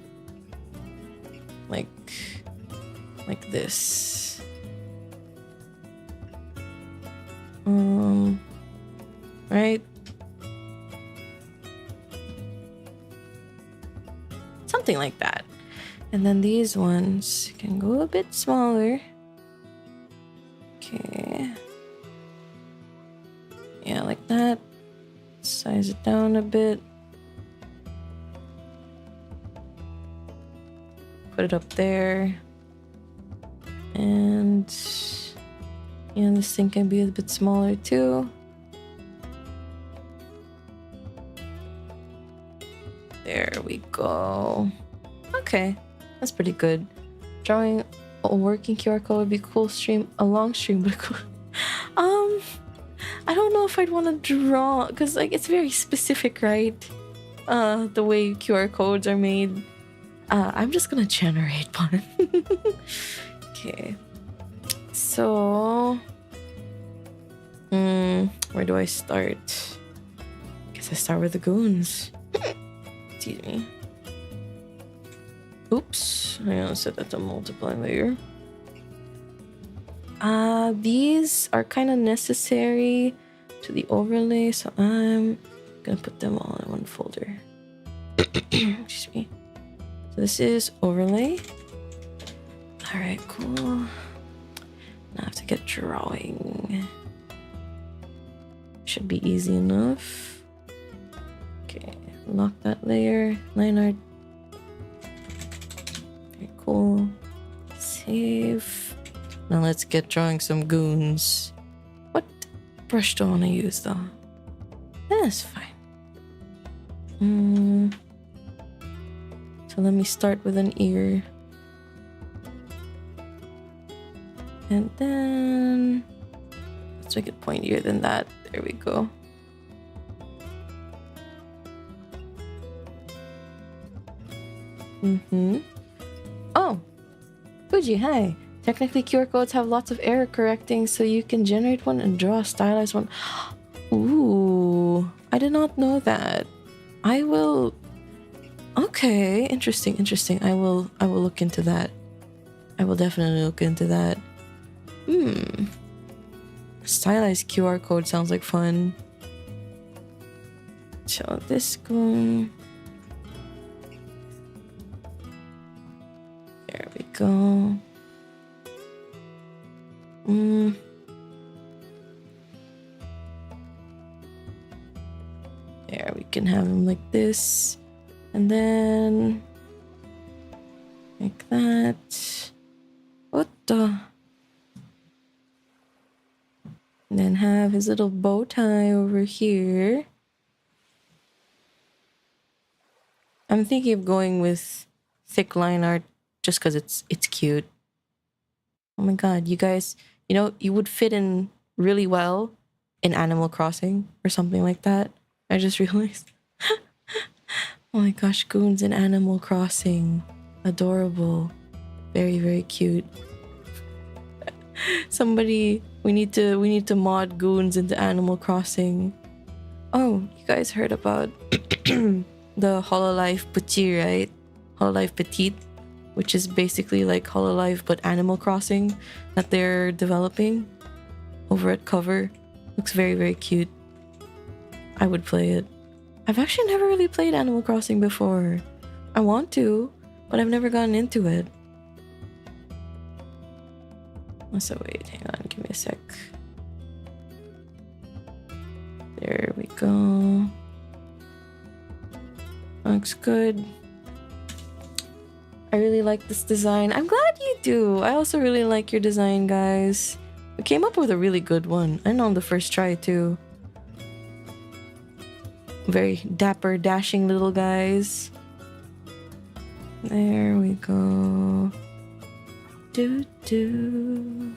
Like this. Right? Something like that. And then these ones can go a bit smaller. Okay. Yeah, like that. Size it down a bit. Put it up there. And yeah, this thing can be a bit smaller too. There we go. Okay, that's pretty good. Drawing a working QR code would be cool. A long stream, but cool. I don't know if I'd want to draw because like it's very specific, right? The way QR codes are made. I'm just gonna generate one. Okay. So, where do I start? Guess I start with the goons. Excuse me. Oops, I gonna set that to multiply layer. These are kind of necessary to the overlay, so I'm gonna put them all in one folder. Excuse me. So this is overlay. All right, cool. Now I have to get drawing. Should be easy enough. Okay, lock that layer. Line art. Very cool. Save. Now let's get drawing some goons. What brush do I want to use though? That's fine. So let me start with an ear. And then let's make it pointier than that. There we go. Oh, Fuji, hi. Technically, QR codes have lots of error correcting, so you can generate one and draw a stylized one. Ooh, I did not know that. I will. Okay, interesting. I will look into that. I will definitely look into that. Stylized QR code sounds like fun. So this goon. There we go. There, we can have him like this. And then like that. What the? And then have his little bow tie over here. I'm thinking of going with thick line art just because it's cute. Oh my god, you guys, you know, you would fit in really well in Animal Crossing or something like that. I just realized. Oh my gosh, goons in Animal Crossing. Adorable. Very, very cute. Somebody, we need to mod goons into Animal Crossing. Oh, you guys heard about the Hololive Petit, right? Hololive Petite, which is basically like Hololive but Animal Crossing that they're developing over at Cover. Looks very, very cute. I would play it. I've actually never really played Animal Crossing before. I want to, but I've never gotten into it. So wait, hang on, give me a sec. There we go. Looks good. I really like this design. I'm glad you do. I also really like your design, guys. We came up with a really good one. I know on the first try too. Very dapper, dashing little guys. There we go. Do do.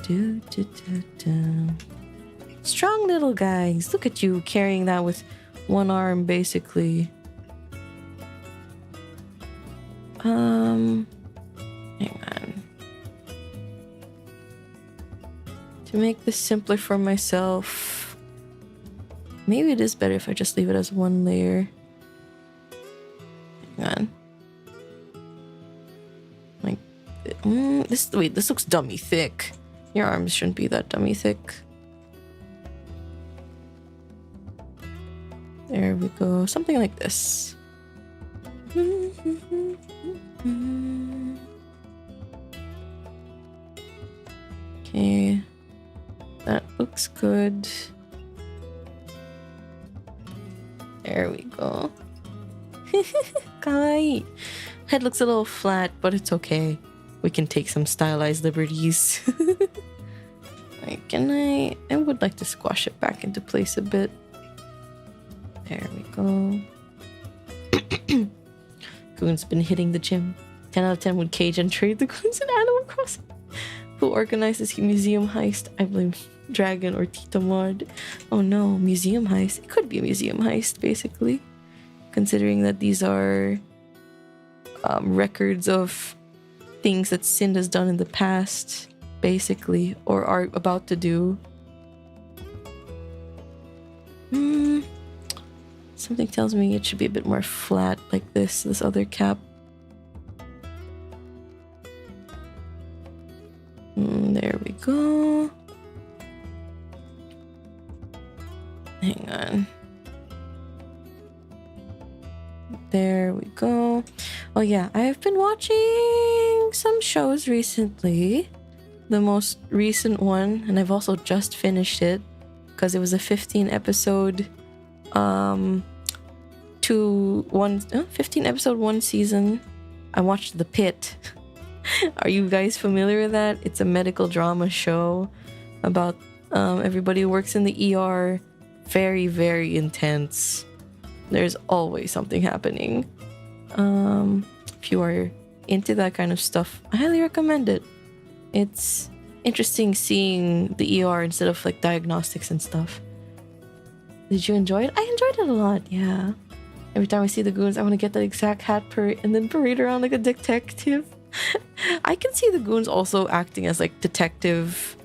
Do do do do. Strong little guys. Look at you carrying that with one arm, basically. Hang on. To make this simpler for myself, maybe it is better if I just leave it as one layer. Hang on. Like, this looks dummy thick. Your arms shouldn't be that dummy thick. There we go. Something like this. Okay. That looks good. There we go. Kawaii. Head looks a little flat, but it's okay. We can take some stylized liberties. Like, I would like to squash it back into place a bit. There we go. Goon's been hitting the gym. 10 out of 10 would cage and trade the goons in Animal Crossing. Who organizes museum heist? I blame Dragon or 𝓡𝓾𝓵𝓮𝓼. Oh no, museum heist. It could be a museum heist, basically. Considering that these are records of things that Sind has done in the past, basically, or are about to do. Something tells me it should be a bit more flat, like this other cap. There we go. Hang on. There we go. Oh yeah, I've been watching some shows recently. The most recent one, and I've also just finished it because it was a 15 episode 15 episode 1 season. I watched The Pit. Are you guys familiar with that? It's a medical drama show about everybody who works in the ER. Very, very intense. There's always something happening. If you are into that kind of stuff, I highly recommend it. It's interesting seeing the ER instead of like diagnostics and stuff. Did you enjoy it? I enjoyed it a lot, yeah. Every time I see the goons, I want to get that exact hat and then parade around like a detective. I can see the goons also acting as like detective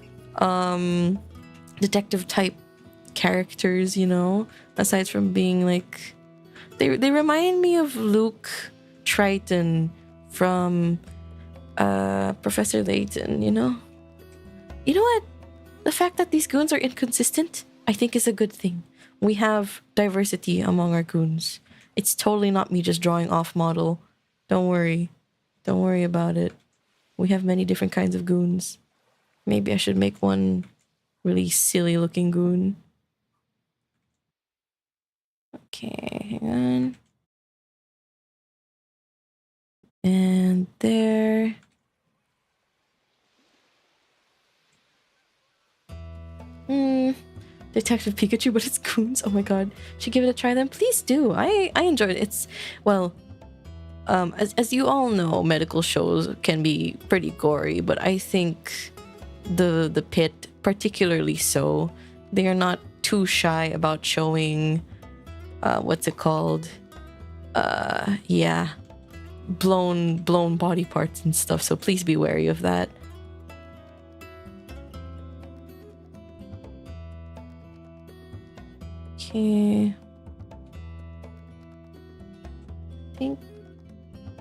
type characters, you know, aside from being like they remind me of 𝓢𝓸𝓬𝓼 from Professor Layton, you know. You know what? The fact that these goons are inconsistent, I think, is a good thing. We have diversity among our goons. It's totally not me just drawing off model. Don't worry. Don't worry about it. We have many different kinds of goons. Maybe I should make one really silly looking goon. Okay, hang on. And there. Detective Pikachu, but it's goons. Oh my god. Should give it a try then? Please do. I enjoyed it. It's, well, as you all know, medical shows can be pretty gory, but I think the Pit, particularly so, they are not too shy about showing what's it called? Yeah, blown body parts and stuff, so please be wary of that. Okay. I think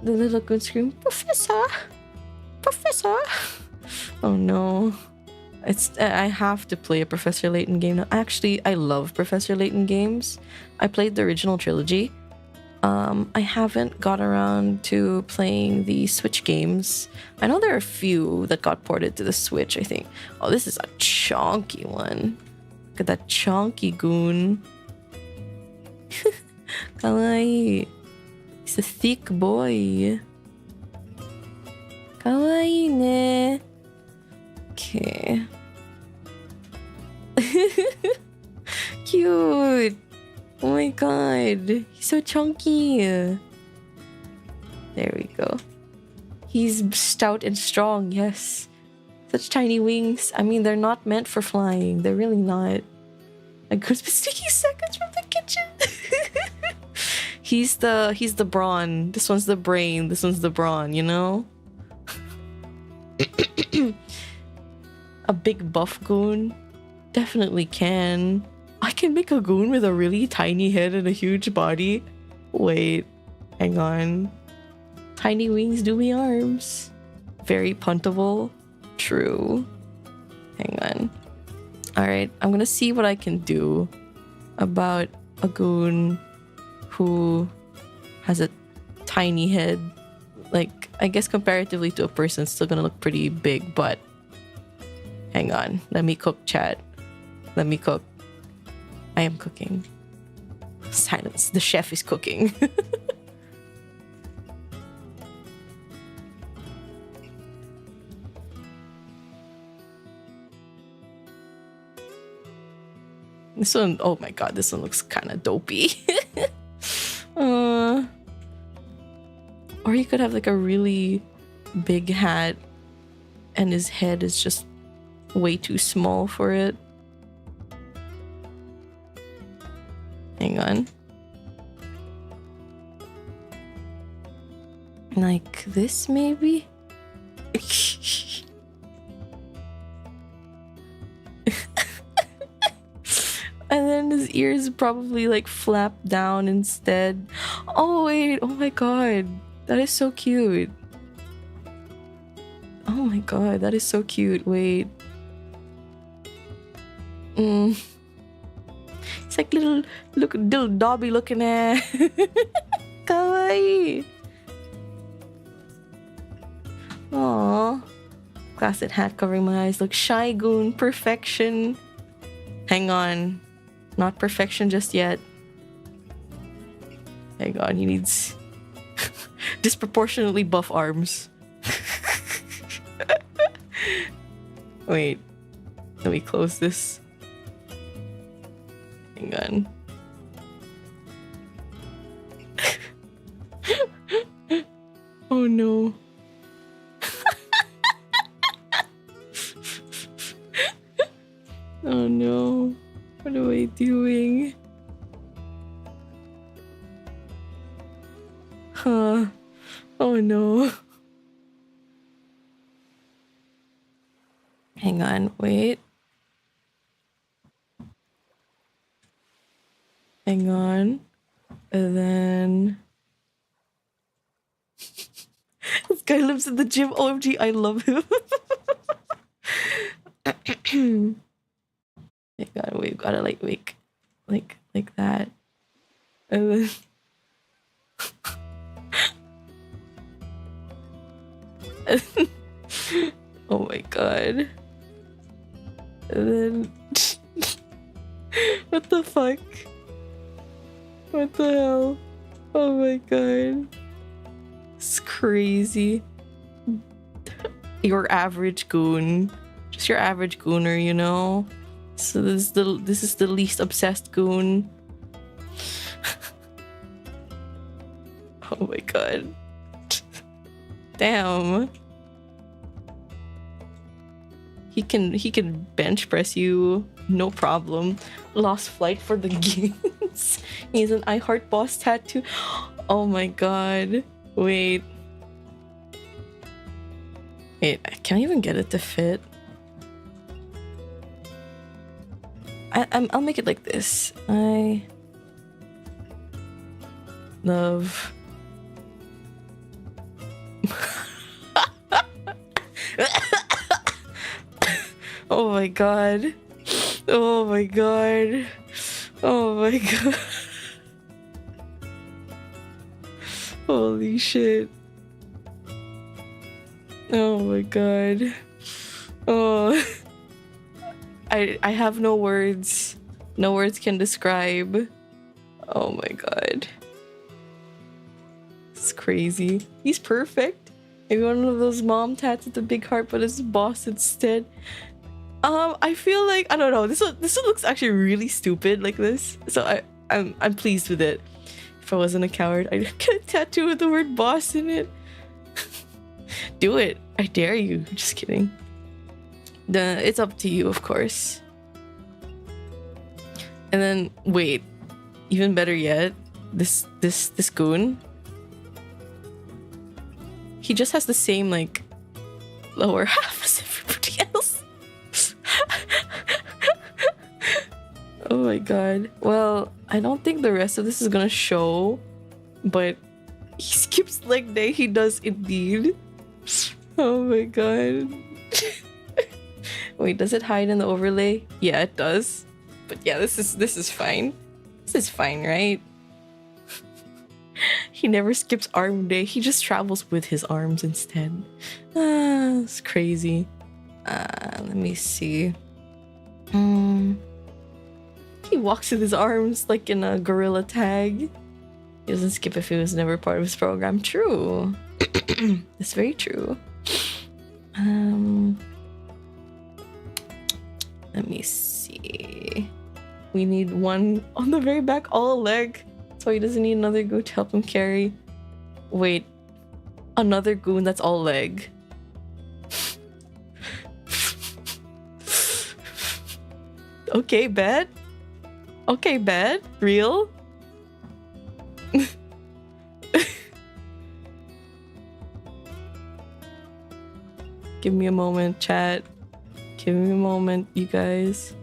the little goon scream, Professor! Professor! Oh no. I have to play a Professor Layton game now. Actually, I love Professor Layton games. I played the original trilogy. I haven't got around to playing the Switch games. I know there are a few that got ported to the Switch, I think. Oh, this is a chonky one. Look at that chonky goon. Kawaii. He's a thick boy. Kawaii ne. Okay. Cute. Oh my god. He's so chunky. There we go. He's stout and strong, yes. Such tiny wings. I mean, they're not meant for flying. They're really not. A good sticky seconds from the kitchen. He's the brawn. This one's the brain. This one's the brawn, you know? A big buff goon? Definitely can. I can make a goon with a really tiny head and a huge body. Wait, hang on. Tiny wings, do me arms. Very puntable. True. Hang on. Alright, I'm gonna see what I can do about a goon who has a tiny head. Like, I guess comparatively to a person, it's still gonna look pretty big, but hang on. Let me cook, chat. Let me cook. I am cooking. Silence. The chef is cooking. This one, oh my god, this one looks kind of dopey. Or you could have like a really big hat and his head is just way too small for it. Hang on. Like this, maybe? And then his ears probably like flap down instead. Oh wait, oh my god. That is so cute. Oh my god, that is so cute. Wait. It's like little Dobby looking at. Kawaii. Aww. Glasset hat covering my eyes. Look, shy goon. Perfection. Hang on. Not perfection just yet. Hang on, he needs disproportionately buff arms. Wait. Let me close this. Hang on. Oh no. Oh no. What am I doing? Huh. Oh no. Hang on, wait. Hang on. And then... This guy lives in the gym. OMG, I love him. Hang on, we've gotta like make... Like that. And then... Oh my god. And then... What the fuck? What the hell? Oh my god. It's crazy. Your average goon. Just your average gooner, you know? So this is the least obsessed goon. Oh my god. Damn. He can bench press you, no problem. Lost flight for the games. He has an I Heart Boss tattoo. Oh my god. Wait. Can I even get it to fit? I'll make it like this. I love Oh my my god. Oh my god. Oh my god. Holy shit. Oh my god. Oh. I have no words. No words can describe. Oh my god. It's crazy. He's perfect. Maybe one of those mom tats with a big heart, but it's boss instead. I feel like, I don't know, this one looks actually really stupid like this. So I'm pleased with it. If I wasn't a coward, I'd get a tattoo with the word boss in it. Do it. I dare you. Just kidding. It's up to you, of course. And then wait, even better yet, this goon. He just has the same like lower half as everybody else. Oh my god. Well, I don't think the rest of this is gonna show, but he skips leg day. He does indeed. Oh my god. Wait, does it hide in the overlay? Yeah, it does. But yeah, this is fine. This is fine, right? He never skips arm day. He just travels with his arms instead. It's crazy. Let me see. He walks with his arms like in a gorilla tag. He doesn't skip if he was never part of his program. True. That's very true. Let me see. We need one on the very back, all leg. So he doesn't need another goon to help him carry. Wait, another goon that's all leg. Okay, bad. Okay, bad. Real. Give me a moment, chat. Give me a moment, you guys.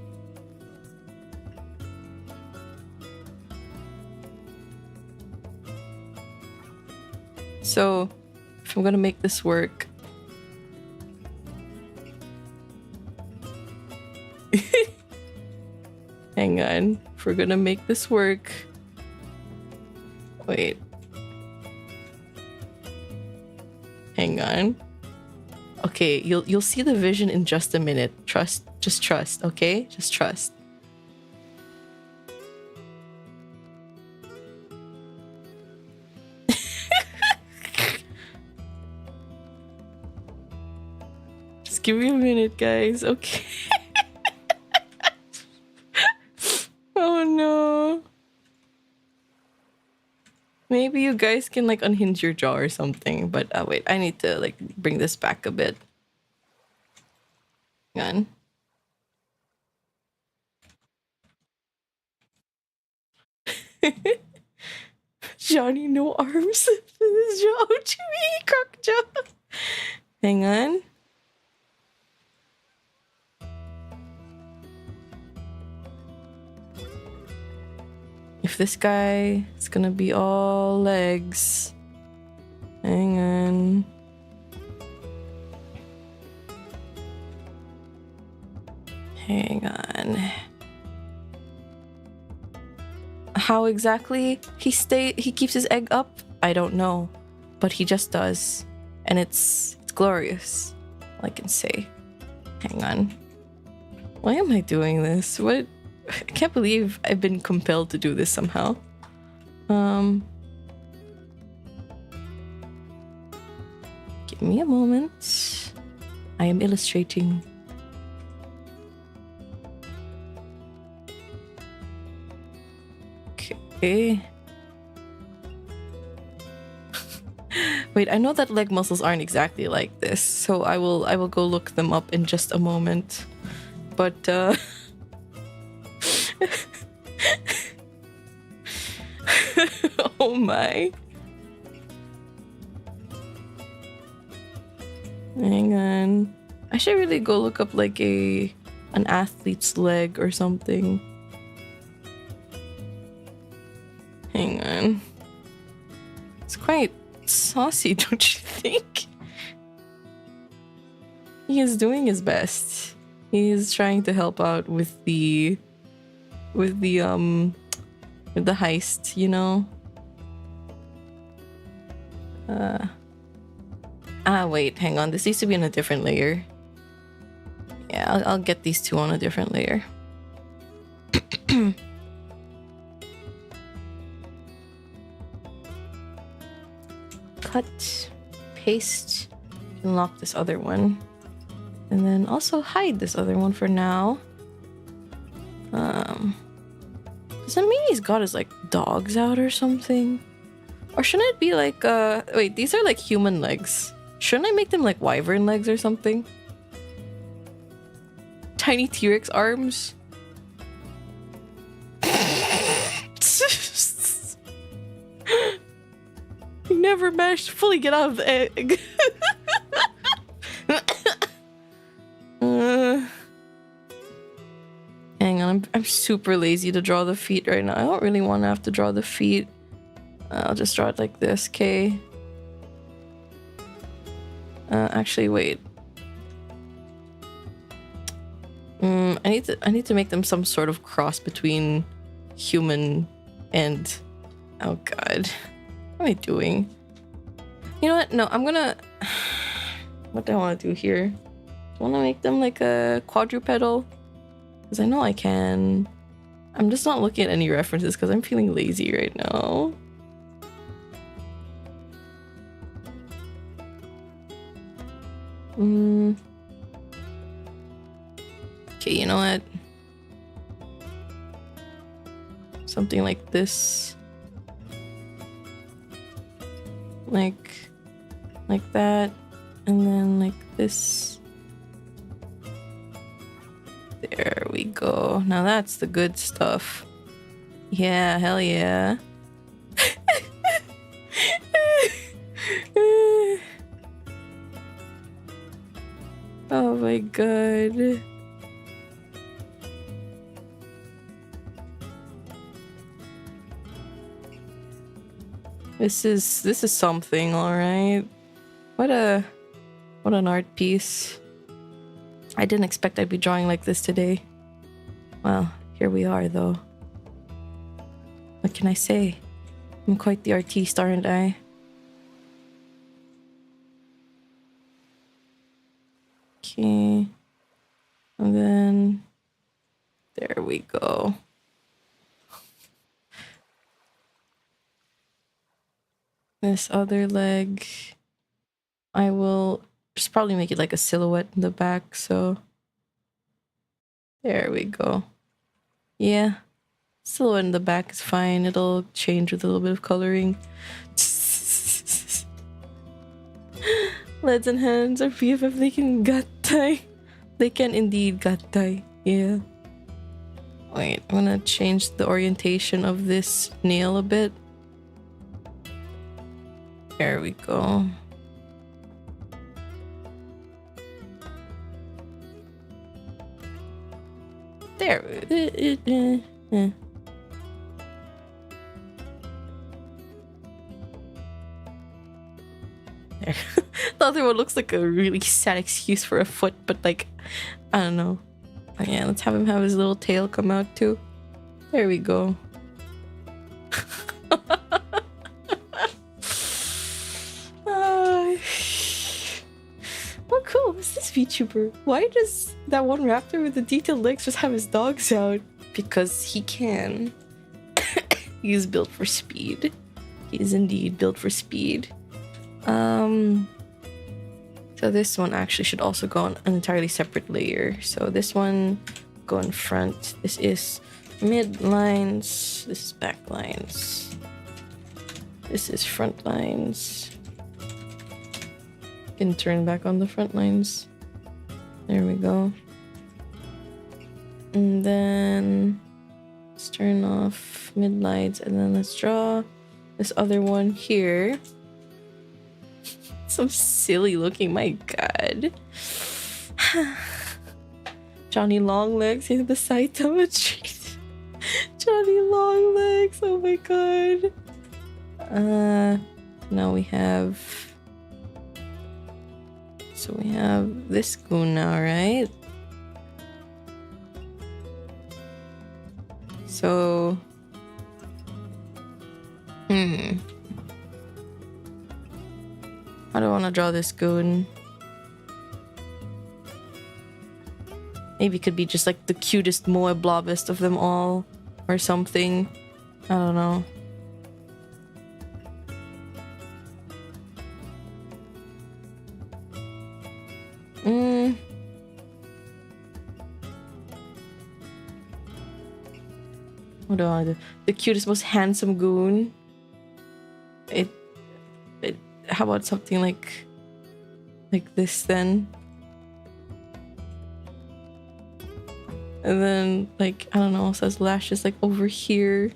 So, if I'm gonna make this work... Hang on. If we're gonna make this work... Wait. Hang on. Okay, you'll see the vision in just a minute. Just trust, okay? Just trust. Just give me a minute, guys. Okay. Oh no. Maybe you guys can like unhinge your jaw or something, but wait, I need to like bring this back a bit. Hang on. Johnny, no arms. This is Joe to me, Croc Joe. Hang on. If this guy is gonna be all legs. Hang on. Hang on. How exactly he keeps his egg up? I don't know. But he just does. And it's glorious. All I can say. Hang on. Why am I doing this? What? I can't believe I've been compelled to do this somehow. Give me a moment. I am illustrating. Okay. Wait, I know that leg muscles aren't exactly like this, so I will go look them up in just a moment. But oh my. Hang on. I should really go look up like an athlete's leg or something. Hang on. It's quite saucy, don't you think? He is doing his best. He's trying to help out with the heist, you know. Wait, hang on. This needs to be on a different layer. Yeah, I'll get these two on a different layer. Cut, paste, unlock this other one, and then also hide this other one for now. Does that mean he's got his like dogs out or something? Or shouldn't it be like wait, these are like human legs. Shouldn't I make them like wyvern legs or something? Tiny T-Rex arms. You never managed to fully get out of the egg. Hang on, I'm super lazy to draw the feet right now. I don't really want to have to draw the feet. I'll just draw it like this, okay? Actually, wait. I need to make them some sort of cross between human and... Oh god. What am I doing? You know what? No, I'm gonna... What do I want to do here? I want to make them like a quadrupedal. Because I know I can. I'm just not looking at any references because I'm feeling lazy right now. Okay, you know what? Something like this. Like that. And then like this. There we go. Now that's the good stuff. Yeah, hell yeah. Oh my god. This is something, all right. What an art piece. I didn't expect I'd be drawing like this today. Well, here we are though. What can I say? I'm quite the artiste, aren't I? Okay. And then there we go. This other leg, I will just probably make it like a silhouette in the back, so there we go. Yeah, silhouette in the back is fine. It'll change with a little bit of coloring. Legs and hands are BFF. They can gattai. They can indeed gattai. Yeah. Wait, I'm gonna change the orientation of this nail a bit. There we go. There. There. The other one looks like a really sad excuse for a foot, but like, I don't know. Oh, yeah, let's have him have his little tail come out too. There we go. What cool is this VTuber? Why does that one raptor with the detailed legs just have his dogs out? Because he can. He's built for speed. He is indeed built for speed. So this one actually should also go on an entirely separate layer. So this one go in front. This is mid lines. This is back lines. This is front lines. Can turn back on the front lines. There we go. And then let's turn off mid lines, and then let's draw this other one here. So silly looking, my god. Johnny Longlegs in the Saitama treat. Johnny Longlegs, oh my god. Now we have... So we have this goon now, right? So, I don't want to draw this goon. Maybe it could be just like the cutest moe blobest of them all or something. I don't know. What do I do? The cutest, most handsome goon. How about something like this then? And then like, I don't know, says lashes like over here.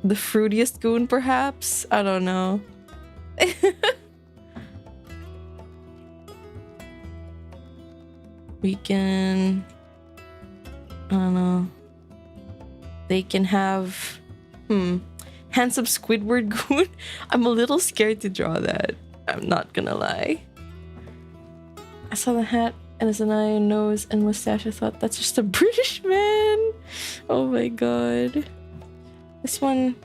The fruitiest goon perhaps? I don't know. We can, I don't know. They can have handsome Squidward goon. I'm a little scared to draw that. I'm not gonna lie. I saw the hat and his eye, nose, and mustache. I thought that's just a British man. Oh my god. This one,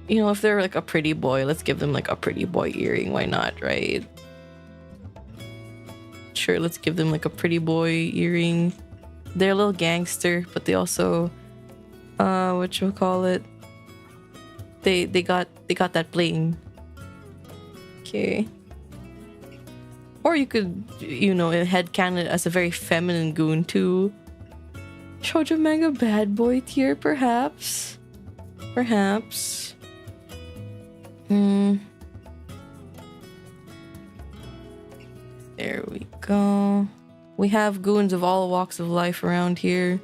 you know, if they're like a pretty boy, let's give them like a pretty boy earring. Why not, right? Sure, let's give them like a pretty boy earring. They're a little gangster, but they also, whatchamacallit, they got that bling. Okay. Or you could, you know, headcanon it as a very feminine goon too. Shoujo manga bad boy tier, perhaps. Perhaps. There we go. We have goons of all walks of life around here.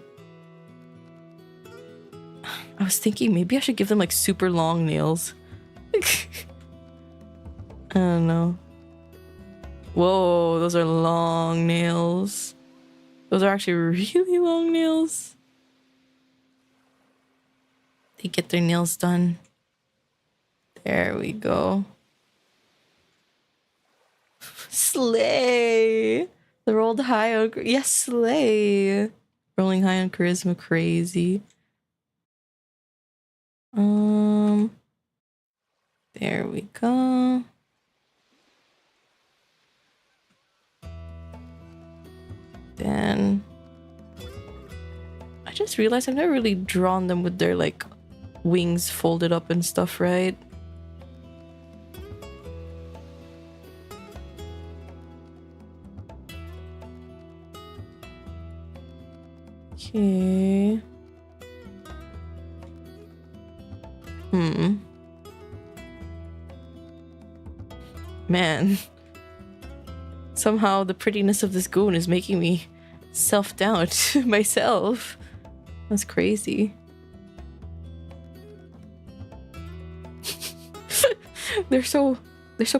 I was thinking maybe I should give them like super long nails. I don't know. Whoa, those are long nails. Those are actually really long nails. They get their nails done. There we go. Slay! The rolled high on... Yes, slay! Rolling high on charisma, crazy. There we go. Then... I just realized I've never really drawn them with their, like, wings folded up and stuff, right? Okay. Man. Somehow the prettiness of this goon is making me self-doubt myself. That's crazy. They're so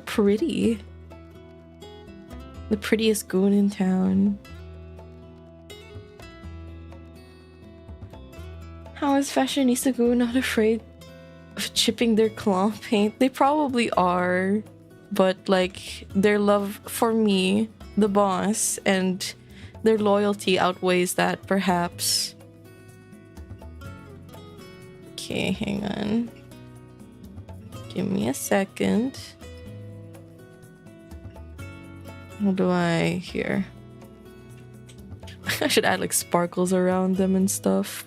pretty. The prettiest goon in town. How is Fashionista Goon not afraid of chipping their claw paint? They probably are, but like their love for me, the boss, and their loyalty outweighs that perhaps. Okay, hang on. Give me a second. What do I here? I should add like sparkles around them and stuff.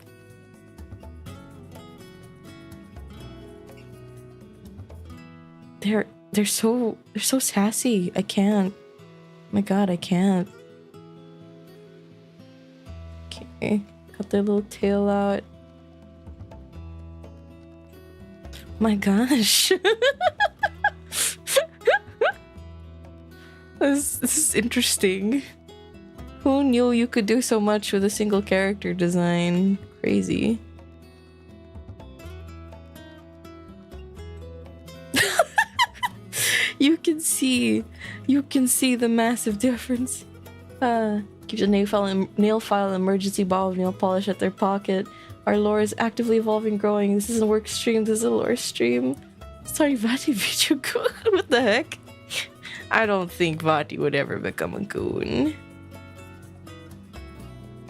They're so sassy. I can't. My god, I can't. Okay, got their little tail out. My gosh. This is interesting. Who knew you could do so much with a single character design? Crazy. You can see the massive difference. Keeps a nail file emergency ball of nail polish at their pocket. Our lore is actively evolving, growing. This isn't a work stream, this is a lore stream. Sorry, Vati beat you, goon. What the heck? I don't think Vati would ever become a goon.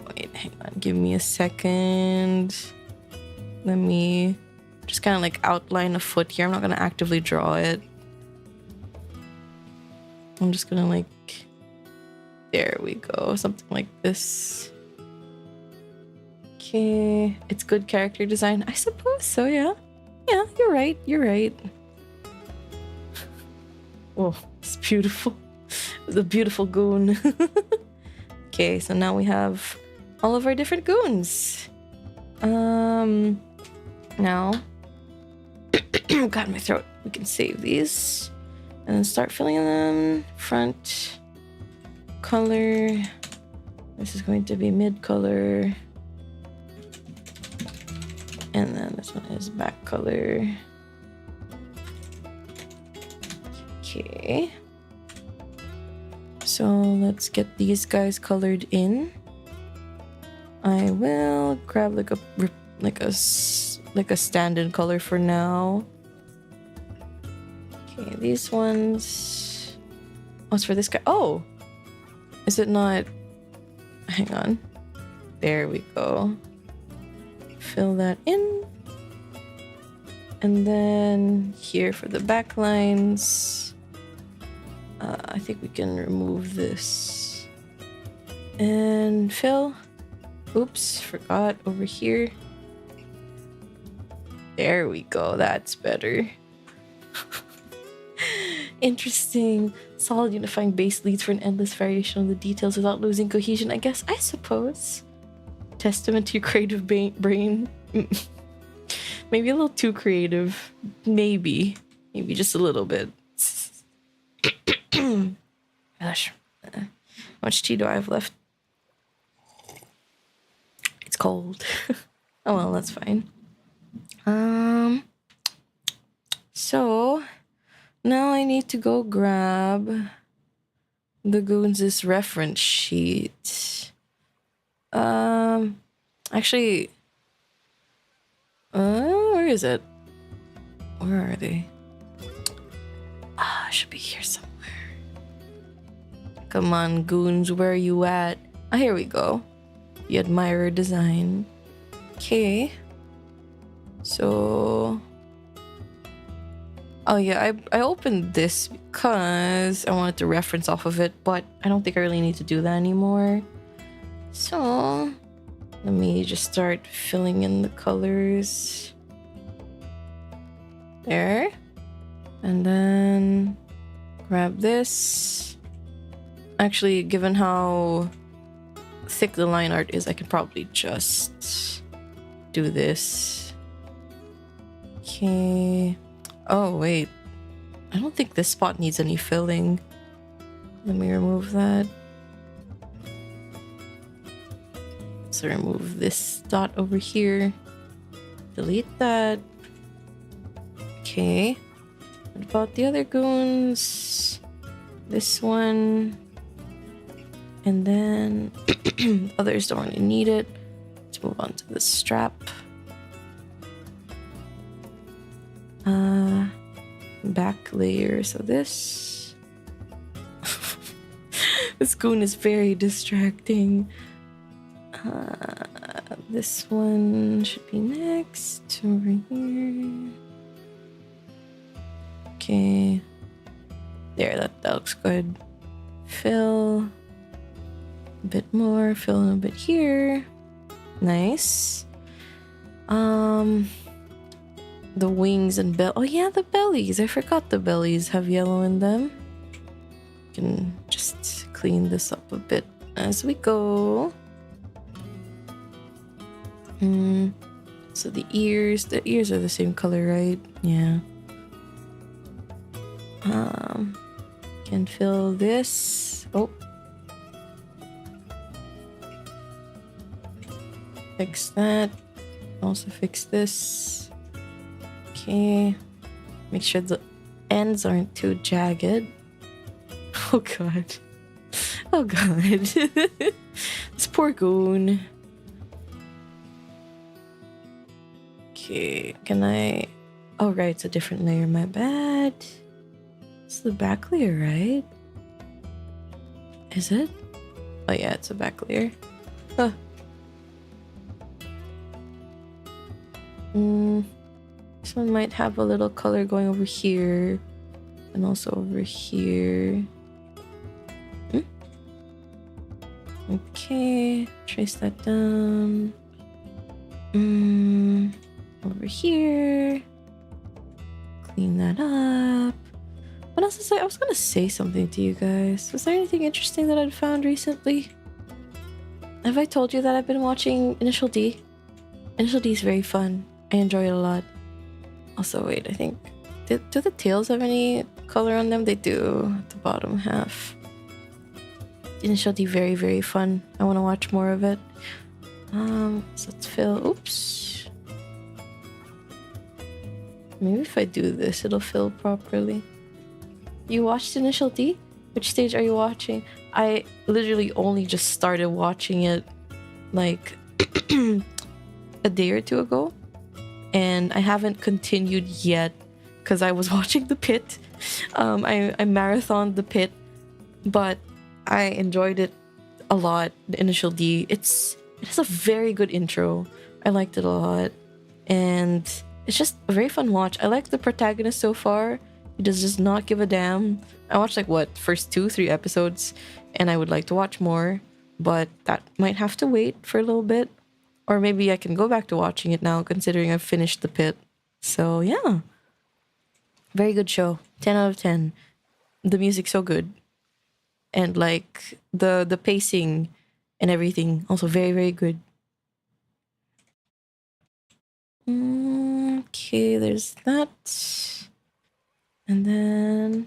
Wait. hang on, give me a second. Let me just kind of like outline a foot here. I'm not gonna actively draw it. I'm just gonna like, there we go, something like this. Okay, it's good character design. I suppose so, yeah. Yeah, you're right, you're right. Oh, it's beautiful. The beautiful goon. Okay, so now we have all of our different goons. Now, got my throat. We can save these and then start filling in them. Front color. This is going to be mid color. And then this one is back color. Okay. So let's get these guys colored in. I will grab like a stand-in color for now. Okay, these ones. Oh, it's for this guy. Oh, is it not? Hang on. There we go. Fill that in. And then here for the back lines. I think we can remove this. And fill. Oops, forgot over here. There we go, that's better. Interesting. Solid unifying base leads for an endless variation of the details without losing cohesion, I guess, I suppose. Testament to your creative brain. Maybe a little too creative. Maybe just a little bit. Gosh, how much tea do I have left? It's cold. Oh well, that's fine. So now I need to go grab the goons' reference sheet. Actually, where is it? Where are they? It should be here somewhere. Come on, goons, where are you at? Ah, here we go. The Admyra design. Okay. So... oh yeah, I opened this because I wanted to reference off of it, but I don't think I really need to do that anymore. So... let me just start filling in the colors. There. And then... grab this. Actually, given how thick the line art is, I could probably just do this. Okay. Oh, wait. I don't think this spot needs any filling. Let me remove that. So remove this dot over here. Delete that. Okay. What about the other goons? This one. And then others don't really need it. Let's move on to the strap. Back layer. So this. This goon is very distracting. This one should be next over here. Okay. There, that looks good. Fill a bit more, fill in a bit here. Nice. The wings and bell. Oh yeah, the bellies. I forgot the bellies have yellow in them. Can just clean this up a bit as we go. So the ears are the same color, right? Yeah. Can fill this. Oh. Fix that. Also fix this. Okay. Make sure the ends aren't too jagged. Oh god. Oh god. This poor goon. Okay, can I... oh right, it's a different layer, my bad. It's the back layer, right? Is it? Oh yeah, it's a back layer. Huh. This one might have a little color going over here and also over here. Okay, trace that down. Over here. Clean that up. What else is I was gonna say something to you guys. Was there anything interesting that I'd found recently? Have I told you that I've been watching Initial D? Initial D is very fun. I enjoy it a lot. Also, wait, I think... Do the tails have any color on them? They do, at the bottom half. Initial D, very, very fun. I want to watch more of it. So let's fill... Oops. Maybe if I do this, it'll fill properly. You watched Initial D? Which stage are you watching? I literally only just started watching it like a day or two ago. And I haven't continued yet because I was watching The Pit. I marathoned The Pit, but I enjoyed it a lot. The Initial D. It has a very good intro. I liked it a lot. And it's just a very fun watch. I like the protagonist so far. He does just not give a damn. I watched like what, first 2-3 episodes, and I would like to watch more, but that might have to wait for a little bit. Or maybe I can go back to watching it now, considering I've finished The Pit. So yeah. Very good show. 10 out of 10. The music's so good. And like the pacing and everything, also very, very good. Okay, there's that. And then...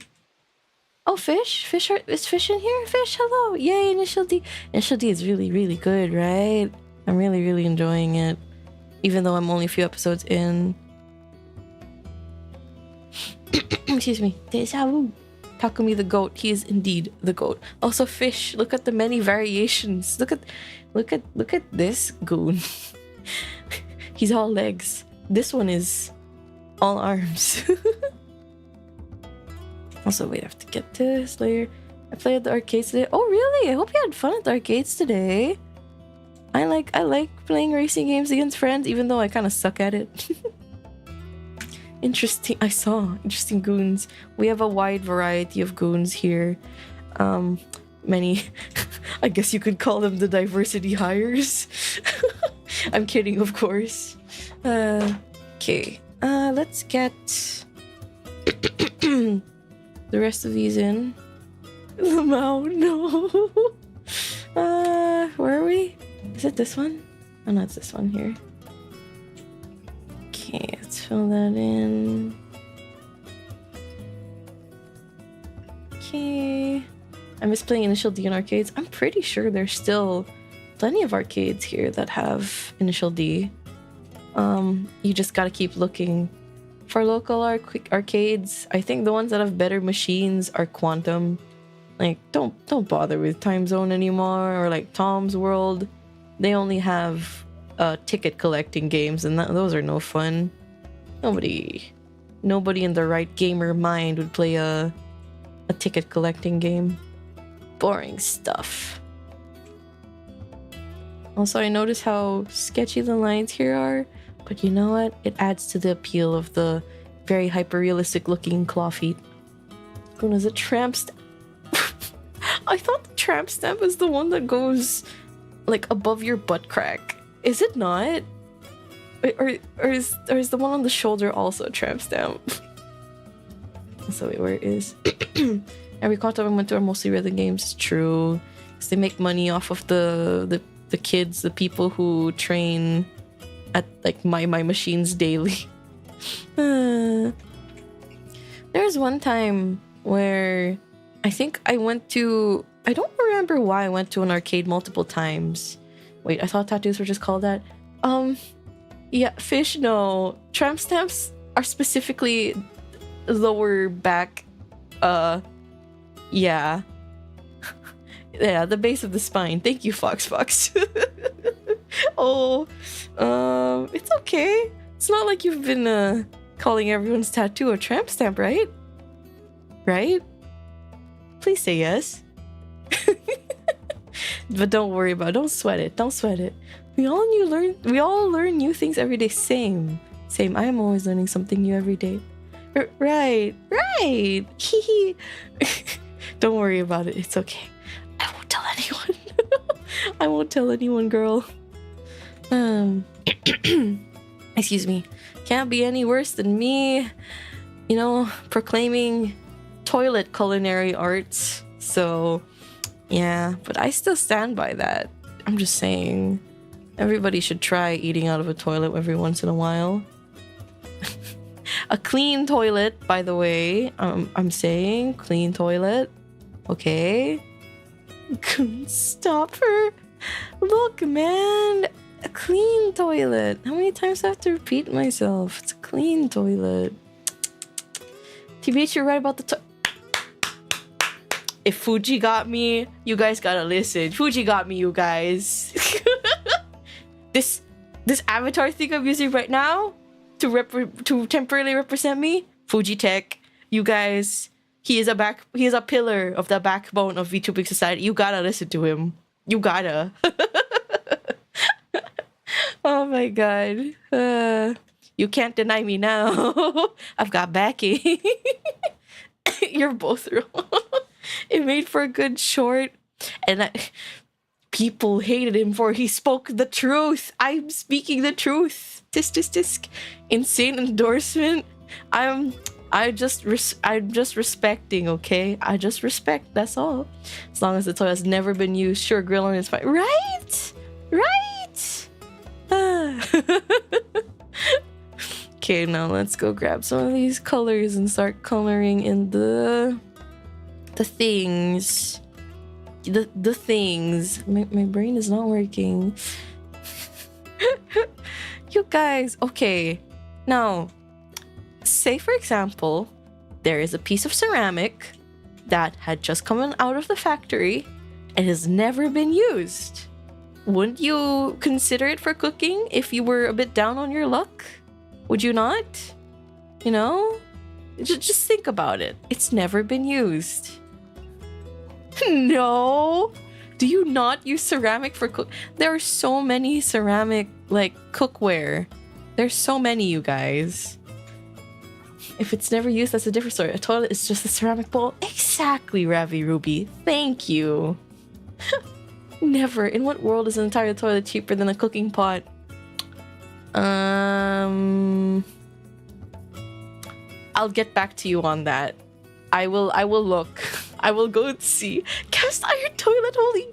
Oh, Fish? Is Fish in here? Fish, hello! Yay, Initial D. Initial D is really, really good, right? I'm really, really enjoying it. Even though I'm only a few episodes in. Excuse me. Deja vu. Takumi the goat. He is indeed the goat. Also, Fish. Look at the many variations. Look at this goon. He's all legs. This one is all arms. Also, wait, I have to get to this later. I played at the arcades today. Oh, really? I hope you had fun at the arcades today. I like playing racing games against friends, even though I kind of suck at it. Interesting. I saw interesting goons. We have a wide variety of goons here. Many, I guess you could call them the diversity hires. I'm kidding, of course. Okay. Let's get the rest of these in. Lamau, no. Where are we? Is it this one? Oh no, it's this one here. Okay, let's fill that in. Okay. I miss playing Initial D in arcades. I'm pretty sure there's still plenty of arcades here that have Initial D. You just gotta keep looking. For local arcades, I think the ones that have better machines are Quantum. Like, don't bother with Time Zone anymore, or like Tom's World. They only have ticket collecting games, and those are no fun. Nobody in the right gamer mind would play a ticket collecting game. Boring stuff. Also, I notice how sketchy the lines here are, but you know what? It adds to the appeal of the very hyper-realistic looking claw feet. Goon is a tramp stamp. I thought the tramp stamp is the one that goes like above your butt crack. Is it not? Or is the one on the shoulder also a tramp stamp? So wait, where it is? Every content I went to are mostly rhythm games. True. Because they make money off of the kids, the people who train at like my machines daily. There was one time where I think I went to... I don't remember why I went to an arcade multiple times. Wait, I thought tattoos were just called that. Yeah, Fish, no. Tramp stamps are specifically lower back. Yeah. Yeah, the base of the spine. Thank you, Fox. Oh, it's okay. It's not like you've been calling everyone's tattoo a tramp stamp, right? Right? Please say yes. But don't worry about it. Don't sweat it. Don't sweat it. We all learn new things every day. Same. Same. I am always learning something new every day. Right. Hee. Don't worry about it. It's okay. I won't tell anyone. I won't tell anyone, girl. Excuse me. Can't be any worse than me, you know, proclaiming toilet culinary arts. So, yeah. But I still stand by that. I'm just saying. Everybody should try eating out of a toilet every once in a while. A clean toilet, by the way. I'm saying clean toilet. Okay. Stop her. Look, man. A clean toilet. How many times do I have to repeat myself? It's a clean toilet. TBH, you're right about the If Fuji got me, you guys gotta listen. Fuji got me, you guys. This avatar thing I'm using right now to temporarily represent me, Fuji Tech. You guys, he is a pillar of the backbone of VTubing society. You gotta listen to him. You gotta. Oh my god. You can't deny me now. I've got backing. You're both wrong. It made for a good short, and people hated him for he spoke the truth. I'm speaking the truth. Tisk. Insane endorsement. I'm just respecting, okay? I just respect, that's all. As long as the toy has never been used, sure, grill on is fine. Right? Okay, now let's go grab some of these colors and start coloring in the things. The things. My brain is not working. You guys, okay. Now, say for example, there is a piece of ceramic that had just come out of the factory and has never been used. Wouldn't you consider it for cooking if you were a bit down on your luck? Would you not? You know? Just think about it. It's never been used. No! Do you not use ceramic for cook? There are so many ceramic, like, cookware. There's so many, you guys. If it's never used, that's a different story. A toilet is just a ceramic bowl. Exactly, Ravi Ruby. Thank you. Never. In what world is an entire toilet cheaper than a cooking pot? I'll get back to you on that. I will look. I will go and see. Cast iron toilet, holy...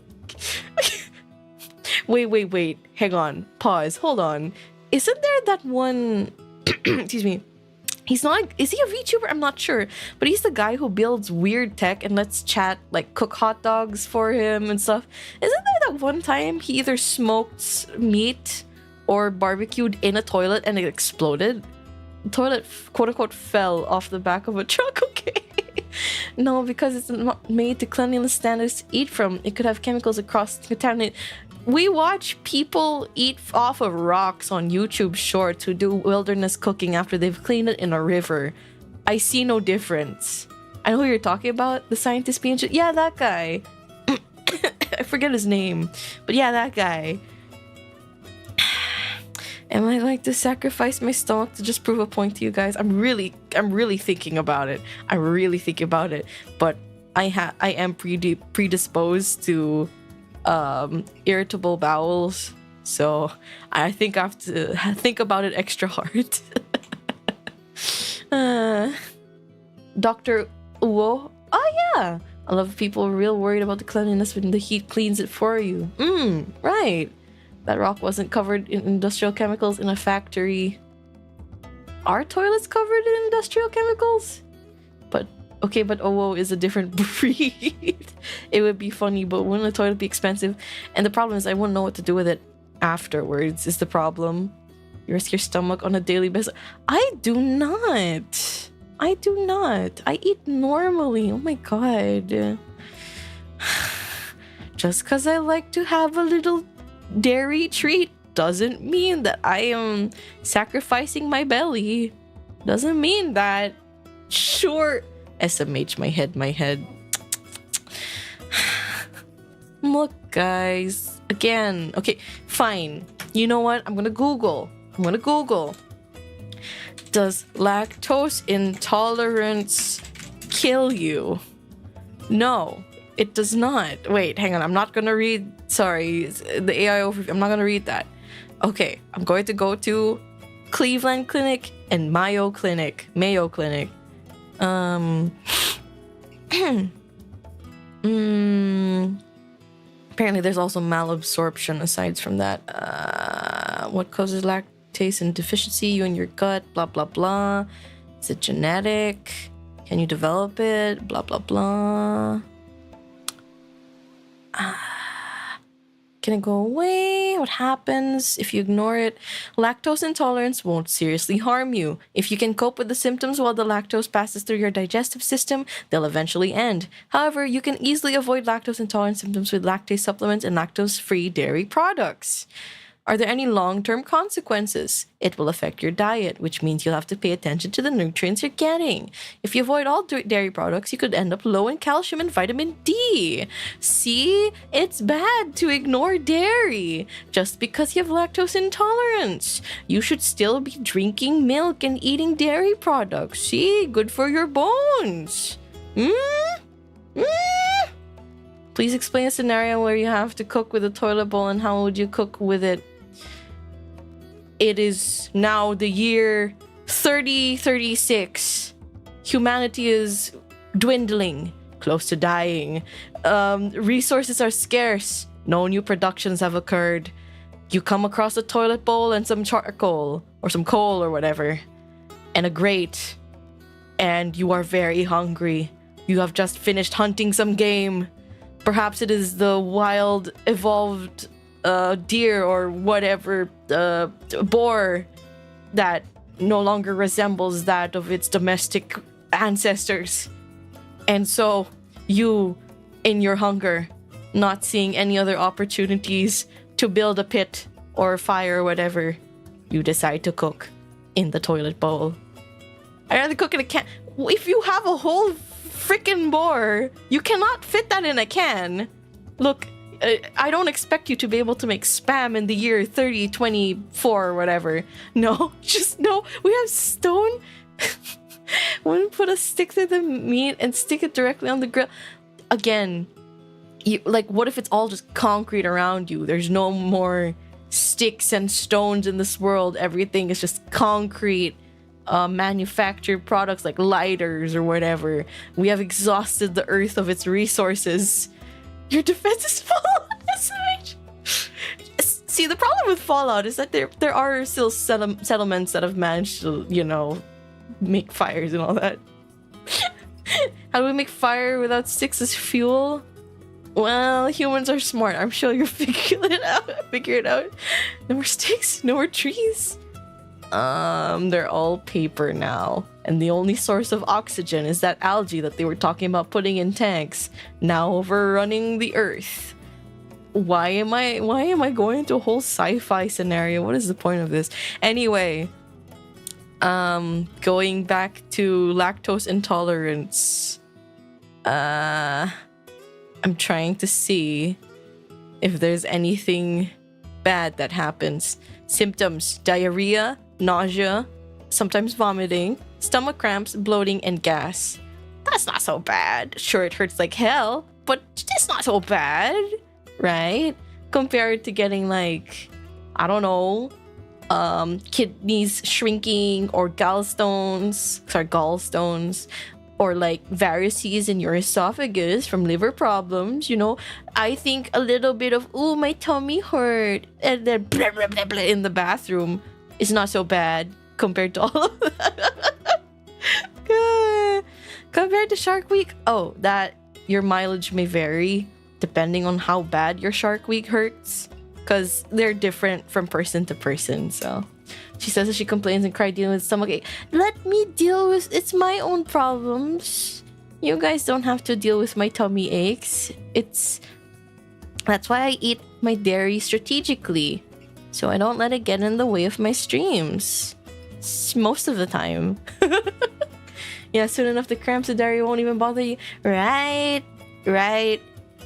Wait. Hang on. Pause. Hold on. Isn't there that one... Excuse me. He's not... Is he a VTuber? I'm not sure. But he's the guy who builds weird tech and lets chat, like, cook hot dogs for him and stuff. Isn't there that one time he either smoked meat or barbecued in a toilet and it exploded? The toilet, quote-unquote, fell off the back of a truck, okay? No, because it's not made to cleanliness standards to eat from. It could have chemicals across contaminate. We watch people eat off of rocks on YouTube Shorts who do wilderness cooking after they've cleaned it in a river. I see no difference. I know who you're talking about. The scientist being... Yeah, that guy. I forget his name. But yeah, that guy. Am I like to sacrifice my stomach to just prove a point to you guys? I'm really thinking about it. I'm really thinking about it. But I am predisposed to irritable bowels, so I think I have to think about it extra hard. Dr. Uo. Oh yeah, I love people real worried about the cleanliness when the heat cleans it for you. Right. That rock wasn't covered in industrial chemicals in a factory. Are toilets covered in industrial chemicals? But okay, but Owo is a different breed. It would be funny, but wouldn't a toilet be expensive? And the problem is I wouldn't know what to do with it afterwards is the problem. You risk your stomach on a daily basis. I do not. I eat normally. Oh my god. Just because I like to have a little dairy treat doesn't mean that I am sacrificing my belly. Doesn't mean that. Sure. SMH, my head. Look, guys. Again. Okay, fine. You know what? I'm gonna Google. Does lactose intolerance kill you? No, it does not. Wait, hang on. I'm not going to read. Sorry, the AI overview. I'm not going to read that. Okay, I'm going to go to Cleveland Clinic and Mayo Clinic. Apparently there's also malabsorption aside from that. What causes lactase and deficiency? You and your gut, blah, blah, blah. Is it genetic? Can you develop it? Blah, blah, blah. Can it go away? What happens if you ignore it? Lactose intolerance won't seriously harm you. If you can cope with the symptoms while the lactose passes through your digestive system, they'll eventually end. However, you can easily avoid lactose intolerance symptoms with lactase supplements and lactose-free dairy products. Are there any long-term consequences? It will affect your diet, which means you'll have to pay attention to the nutrients you're getting. If you avoid all dairy products, you could end up low in calcium and vitamin D. See? It's bad to ignore dairy just because you have lactose intolerance. You should still be drinking milk and eating dairy products. See? Good for your bones. Please explain a scenario where you have to cook with a toilet bowl and how would you cook with it? It is now the year 3036. Humanity is dwindling, close to dying. Resources are scarce. No new productions have occurred. You come across a toilet bowl and some charcoal, or some coal or whatever, and a grate, and you are very hungry. You have just finished hunting some game. Perhaps it is the wild, evolved deer or whatever, boar that no longer resembles that of its domestic ancestors. And so you, in your hunger, not seeing any other opportunities to build a pit or a fire or whatever, you decide to cook in the toilet bowl. I'd rather cook in a can. If you have a whole freaking boar, you cannot fit that in a can. Look, I don't expect you to be able to make spam in the year 3024 or whatever. No, just no. We have stone. When we put a stick to the meat and stick it directly on the grill. Again, what if it's all just concrete around you? There's no more sticks and stones in this world. Everything is just concrete. Manufactured products like lighters or whatever. We have exhausted the earth of its resources. Your defense is fallen. See, the problem with Fallout is that there are still settlements that have managed to, make fires and all that. How do we make fire without sticks as fuel? Well, humans are smart. I'm sure you'll figure it out. No more sticks, no more trees. They're all paper now. And the only source of oxygen is that algae that they were talking about putting in tanks, now overrunning the earth. Why am I going into a whole sci-fi scenario? What is the point of this? Anyway, going back to lactose intolerance. I'm trying to see if there's anything bad that happens. Symptoms: diarrhea, nausea, sometimes vomiting, stomach cramps, bloating, and gas. That's not so bad. Sure, it hurts like hell, but it's not so bad, right? Compared to getting kidneys shrinking or gallstones, or varices in your esophagus from liver problems. I think a little bit of, ooh, my tummy hurt, and then blah, blah, blah, blah in the bathroom is not so bad compared to all of that. Compared to Shark Week, that your mileage may vary depending on how bad your Shark Week hurts, because they're different from person to person. So she says that she complains and cries dealing with stomachache. Let me deal with it's my own problems. You guys don't have to deal with my tummy aches. That's why I eat my dairy strategically, so I don't let it get in the way of my streams. Most of the time. Yeah, soon enough the cramps and diarrhea won't even bother you. Right.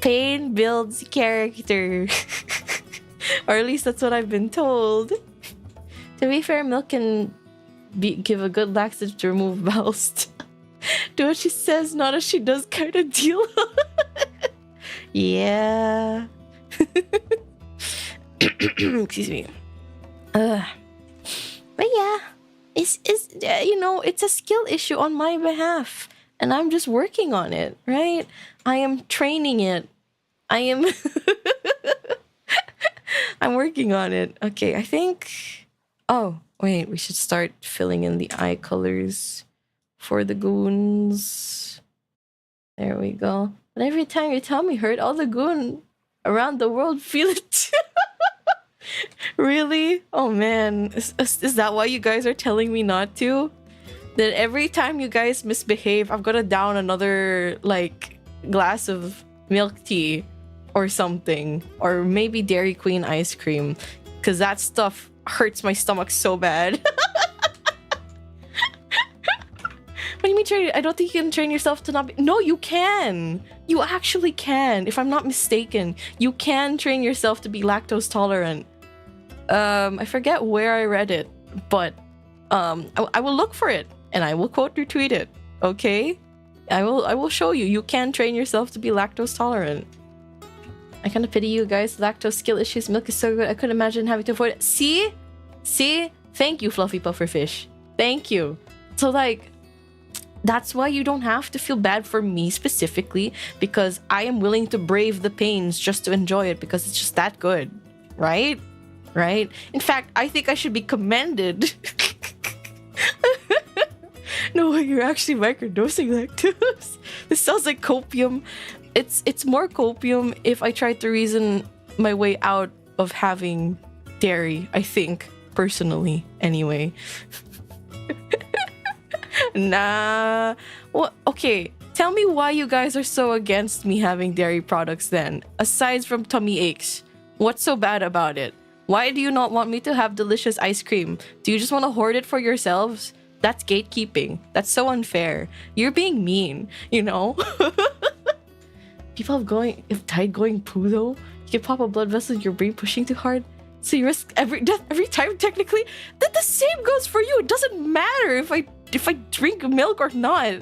Pain builds character. Or at least that's what I've been told. To be fair, milk can give a good laxative to remove bowels. Do what she says, not as she does kind of deal. Yeah. Excuse me. But yeah, it's you know, it's a skill issue on my behalf, and I'm just working on it, right? I am training it. I am I'm working on it. Okay, I think oh, wait, we should start filling in the eye colors for the goons. There we go. But every time you tell me hurt, all the goon around the world feel it too. Really? Oh man, is that why you guys are telling me not to? That every time you guys misbehave, I've got to down another like glass of milk tea or something, or maybe Dairy Queen ice cream, because that stuff hurts my stomach so bad. What do you mean train? I don't think you can train yourself to not be... No, you can. You actually can. If I'm not mistaken, you can train yourself to be lactose tolerant. I forget where I read it, but I will look for it and I will quote retweet it. Okay, I will show you. You can train yourself to be lactose tolerant. I kind of pity you guys. Lactose skill issues. Milk is so good. I couldn't imagine having to avoid it. See, thank you, fluffy pufferfish. Thank you. So like, that's why you don't have to feel bad for me specifically, because I am willing to brave the pains just to enjoy it because it's just that good, right? Right? In fact, I think I should be commended. No, you're actually microdosing lactose. This sounds like copium. It's more copium if I try to reason my way out of having dairy, I think, personally, anyway. Nah. Well, okay, tell me why you guys are so against me having dairy products then. Aside from tummy aches, what's so bad about it? Why do you not want me to have delicious ice cream? Do you just want to hoard it for yourselves? That's gatekeeping. That's so unfair. You're being mean, you know? People have died going poo though. You can pop a blood vessel in your brain pushing too hard, so you risk death every time technically. Then the same goes for you. It doesn't matter if I drink milk or not.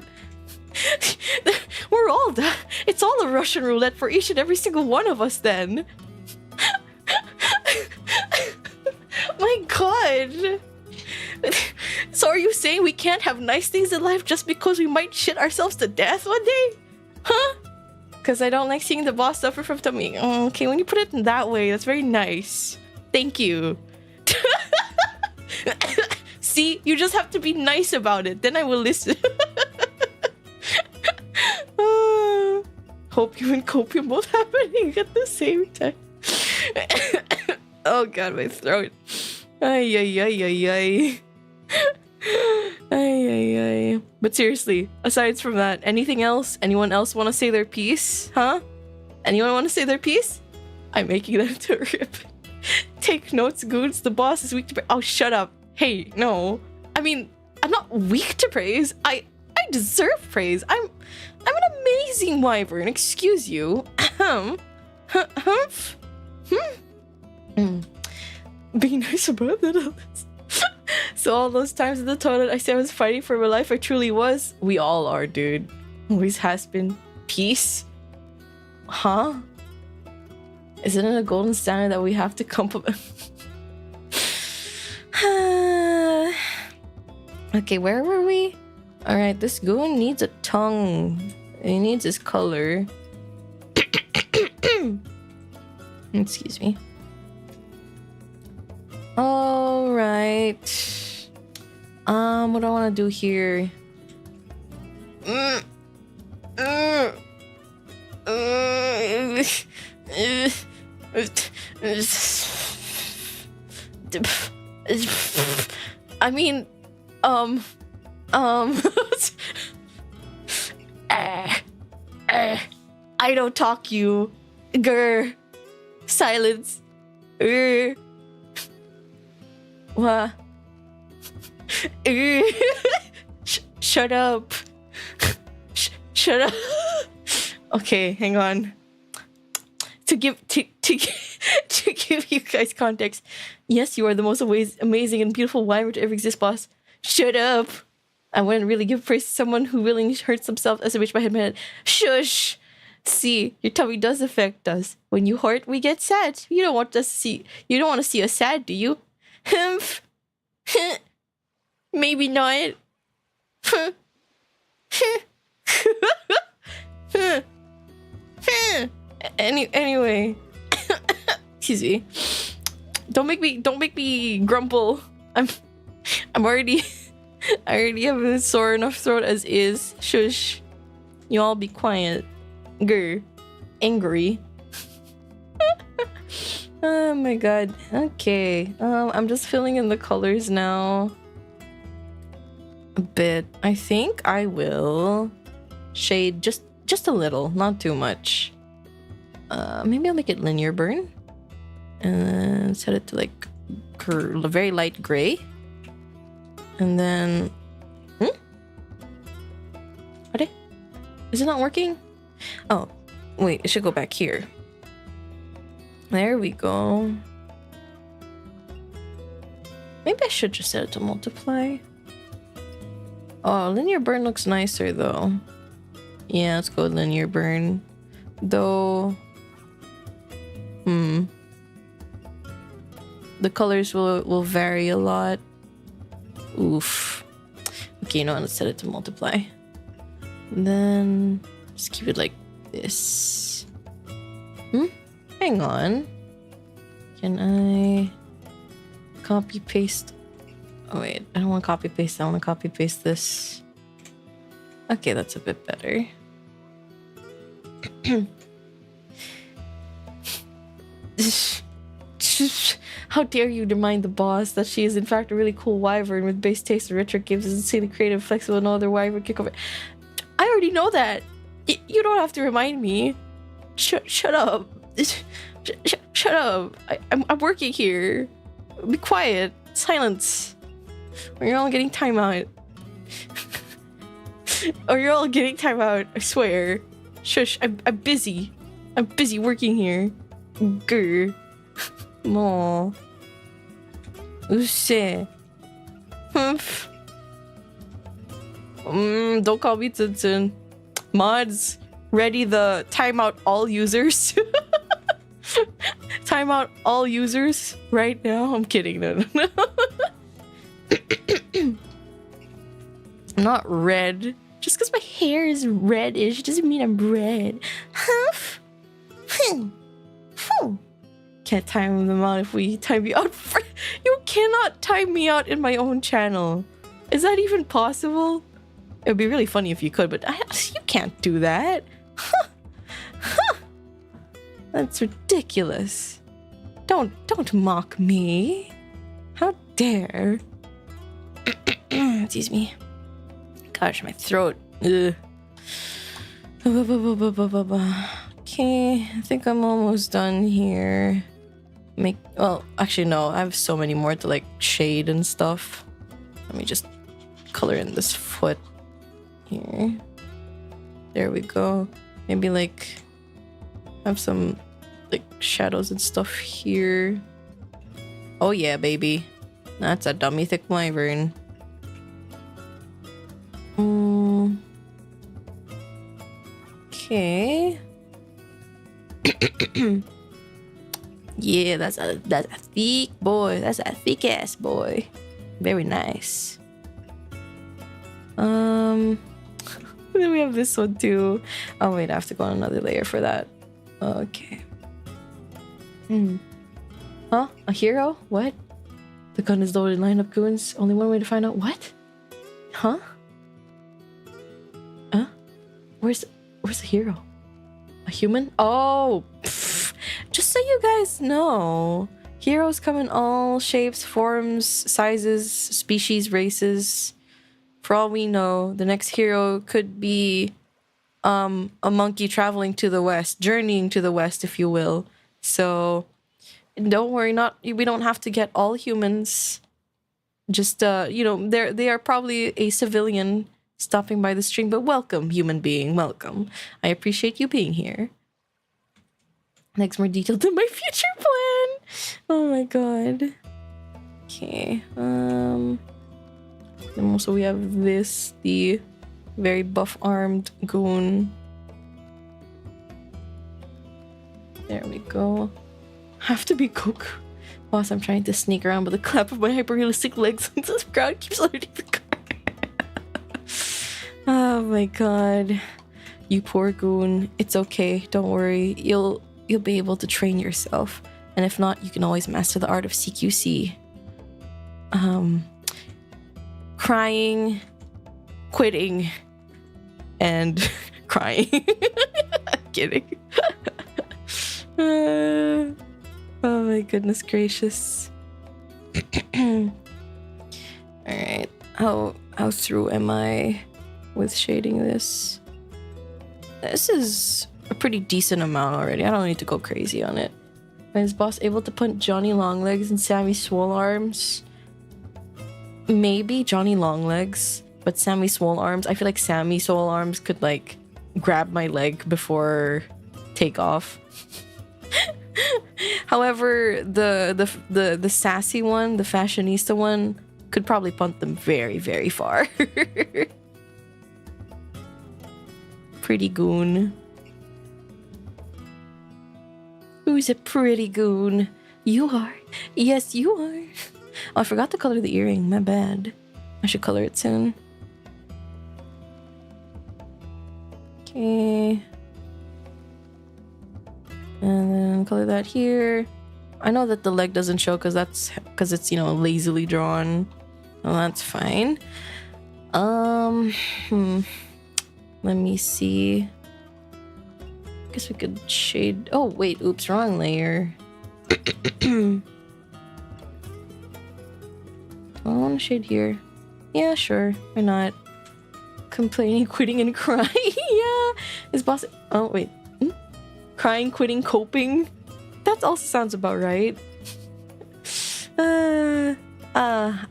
We're all that. It's all a Russian roulette for each and every single one of us then. My god. So are you saying we can't have nice things in life just because we might shit ourselves to death one day? Huh? Because I don't like seeing the boss suffer from tummy. Okay, when you put it in that way, that's very nice. Thank you. See, you just have to be nice about it. Then I will listen. Hopium and copium both happening at the same time. Oh god, my throat. Ay, ay, ay, ay, ay. Ay, ay, ay. But seriously, aside from that, anything else? Anyone else want to say their piece? Huh? Anyone want to say their piece? I'm making them to rip. Take notes, goons. The boss is weak to praise. Oh, shut up. Hey, no. I mean, I'm not weak to praise. I deserve praise. I'm an amazing wyvern. Excuse you. Being nice about that. So all those times in the toilet I said I was fighting for my life, I truly was. We all are, dude. Always has been. Peace? Huh? Isn't it a golden standard that we have to compliment? Okay, where were we? Alright, this goon needs a tongue. He needs his color. Excuse me. Alright. What do I want to do here? I mean, I don't talk you. Grr. Silence. What? Shut up. Shut up. Okay, hang on. To give you guys context, yes, you are the most amazing and beautiful wyvern to ever exist, boss. Shut up. I wouldn't really give praise to someone who willingly hurts themselves as a bitch by head. Shush. See, your tummy does affect us. When you hurt, we get sad. You don't want us to see. You don't want to see us sad, do you? Humph. Maybe not. Anyway. Excuse me. Don't make me grumble. I already have a sore enough throat as is. Shush. You all be quiet. Grr. Angry. Oh my god. Okay. I'm just filling in the colors now. A bit. I think I will shade just a little, not too much. Maybe I'll make it linear burn and set it to like very light gray. And then What? Is it not working? Oh, wait, it should go back here. There we go. Maybe I should just set it to multiply. Oh, linear burn looks nicer though. Yeah, let's go with linear burn. Though, the colors will vary a lot. Oof. Okay, you know what? Let's set it to multiply. And then just keep it like this. Hang on. Can I copy paste? Oh wait, I don't want to copy paste. I want to copy paste this. Okay, that's a bit better. How dare you remind the boss that she is in fact a really cool wyvern with base taste and retro games and insanely creative, flexible, and no other wyvern kick over. I already know that. You don't have to remind me. Shut up. Shut up. I'm working here. Be quiet. Silence. Or you're all getting timeout. Or you're all getting timeout. I swear. Shush. I'm busy. I'm busy working here. Grr. No. Use. Humph. Don't call me Tsutsun. Mods, ready the timeout all users. Timeout all users right now. I'm kidding. No. I'm not red. Just because my hair is reddish doesn't mean I'm red. Humph. Can't time them out if we time you out. You cannot time me out in my own channel. Is that even possible? It would be really funny if you could, but you can't do that. That's ridiculous. Don't mock me. How dare. Excuse me. Gosh, my throat. Ugh. Okay, I think I'm almost done here. Well, actually no, I have so many more to like shade and stuff. Let me just color in this foot here. There we go. Maybe like have some like shadows and stuff here. Oh yeah, baby. That's a dummy thick wyvern. Okay. Yeah, that's a thick boy. That's a thick ass boy. Very nice. Then we have this one too. Oh wait, I have to go on another layer for that. Okay. Huh? A hero? What? The gun is loaded. Line up goons. Only one way to find out. What? Huh? Huh? Where's the hero? A human? Oh, pff. Just so you guys know, heroes come in all shapes, forms, sizes, species, races. For all we know, the next hero could be a monkey traveling to the west, journeying to the west, if you will. So don't worry, we don't have to get all humans. Just you know, they are probably a civilian stopping by the stream, but welcome, human being, welcome. I appreciate you being here. Next, more detailed than my future plan. Oh my god. Okay. And also we have this, the very buff-armed goon. There we go. Have to be Goku. Whilst I'm trying to sneak around with a clap of my hyper-realistic legs until the crowd keeps alerting the car. Oh my god. You poor goon. It's okay. Don't worry. You'll be able to train yourself. And if not, you can always master the art of CQC. Crying, quitting, and crying. I'm kidding. Oh my goodness gracious. Alright. How through am I with shading this? This is a pretty decent amount already. I don't need to go crazy on it. Is boss able to put Johnny Longlegs and Sammy Swolearms? Maybe Johnny Longlegs, but Sammy Swolearms. I feel like Sammy Swolearms could like grab my leg before takeoff. However, the sassy one, the fashionista one, could probably punt them very, very far. Pretty goon. Who's a pretty goon? You are. Yes, you are. Oh, I forgot to color the earring. My bad. I should color it soon. Okay. And then color that here. I know that the leg doesn't show because it's, you know, lazily drawn. Well, that's fine. Let me see. Guess we could shade. Oh wait, oops, wrong layer. I want to shade here. Yeah, sure. Why not? Complaining, quitting, and crying. Yeah. Is boss? Oh wait. Crying, quitting, coping. That also sounds about right. I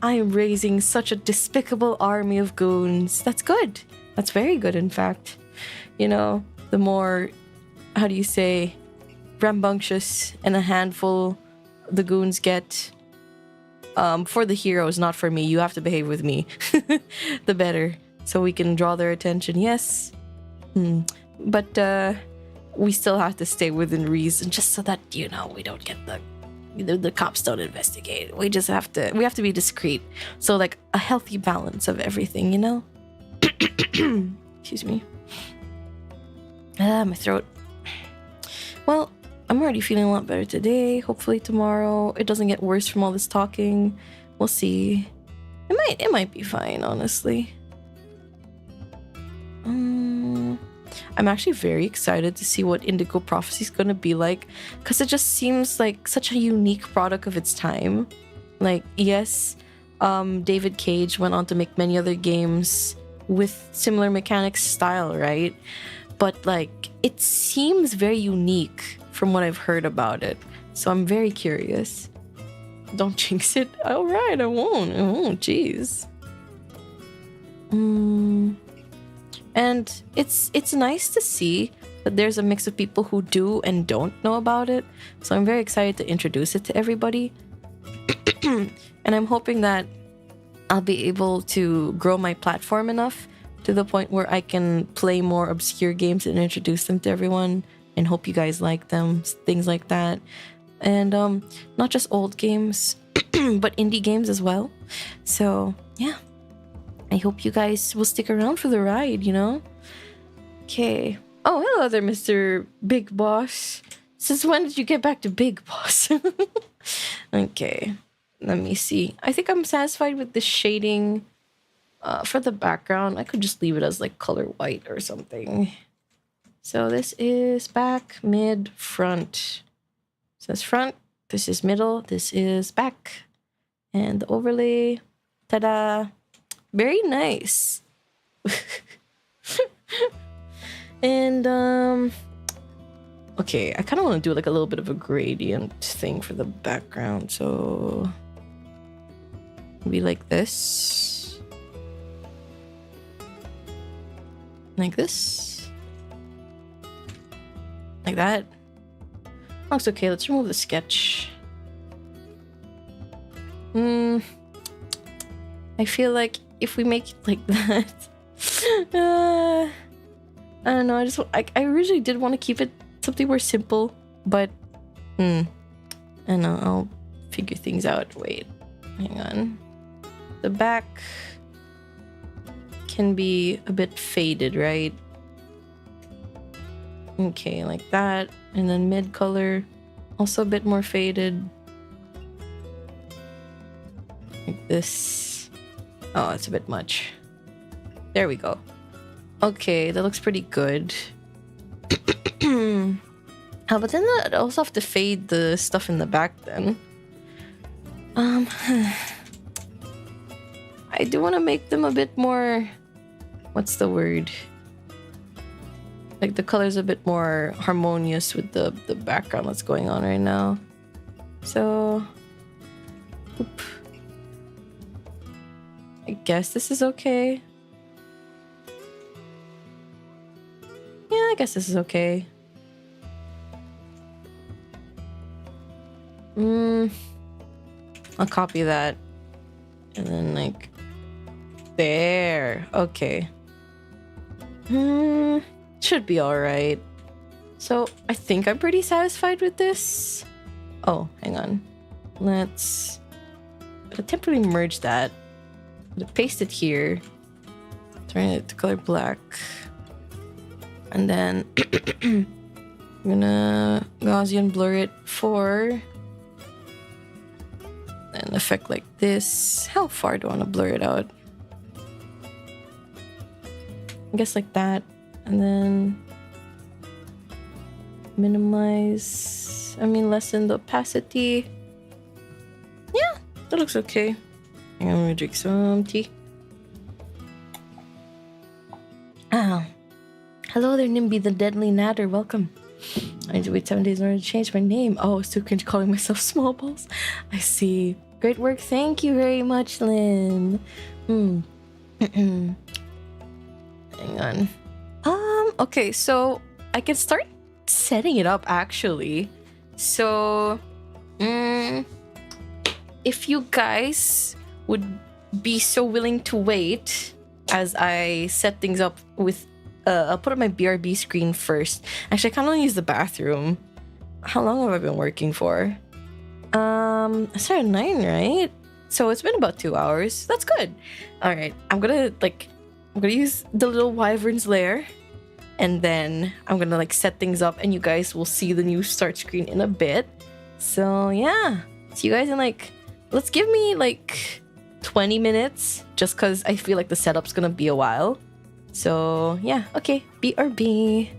am raising such a despicable army of goons. That's good. That's very good, in fact. You know, the more, how do you say, rambunctious and a handful the goons get, for the heroes, not for me. You have to behave with me. The better. So we can draw their attention. Yes. But, we still have to stay within reason, just so that, you know, we don't get the cops don't investigate. We have to be discreet. So like a healthy balance of everything, you know? Excuse me. My throat. Well, I'm already feeling a lot better today. Hopefully tomorrow it doesn't get worse from all this talking. We'll see. It might be fine, honestly. I'm actually very excited to see what Indigo Prophecy is going to be like, because it just seems like such a unique product of its time. Like, yes, David Cage went on to make many other games with similar mechanics style, right? But like, it seems very unique from what I've heard about it. So I'm very curious. Don't jinx it. All right, I won't. Jeez. And it's nice to see that there's a mix of people who do and don't know about it. So I'm very excited to introduce it to everybody. And I'm hoping that I'll be able to grow my platform enough to the point where I can play more obscure games and introduce them to everyone, and hope you guys like them, things like that. And not just old games, but indie games as well. So yeah. I hope you guys will stick around for the ride, you know? Okay. Oh, hello there, Mr. Big Boss. Since when did you get back to Big Boss? Okay. Let me see. I think I'm satisfied with the shading for the background. I could just leave it as like color white or something. So this is back, mid, front. So this front, this is middle, this is back. And the overlay. Ta-da! Very nice. And okay, I kind of want to do like a little bit of a gradient thing for the background, so maybe like this, like this, like that. Looks okay. Let's remove the sketch. I feel like if we make it like that? I don't know. I originally did want to keep it something more simple, but I don't know. I'll figure things out. Wait, hang on. The back can be a bit faded, right? Okay, like that. And then mid color, also a bit more faded. Like this. Oh, it's a bit much. There we go. Okay, that looks pretty good. Oh, but then I'd also have to fade the stuff in the back then. I do want to make them a bit more... What's the word? Like the color's a bit more harmonious with the background that's going on right now. So... Oop. I guess this is okay. Yeah, I guess this is okay. I'll copy that. And then like... There. Okay. Should be alright. So, I think I'm pretty satisfied with this. Oh, hang on. Let's... temporarily merge that. Paste it here. Turn it to color black. And then... I'm gonna Gaussian blur it for... an effect like this. How far do I want to blur it out? I guess like that. And then minimize, lessen the opacity. Yeah, that looks okay. I'm gonna drink some tea. Hello there, Nimby the Deadly Natter. Welcome. I need to wait 7 days in order to change my name. Oh, it's too cringe calling myself Small Balls. I see. Great work. Thank you very much, Lynn. Hang on. Okay, so I can start setting it up actually. So, if you guys would be so willing to wait as I set things up with, I'll put up my BRB screen first. Actually, I kind of want to use the bathroom. How long have I been working for? I started at 9, right? So it's been about 2 hours. That's good. All right, I'm gonna use the little wyvern's lair, and then I'm gonna set things up, and you guys will see the new start screen in a bit. So yeah, see you guys in let's give me 20 minutes, just cause I feel like the setup's gonna be a while. So yeah, okay, BRB.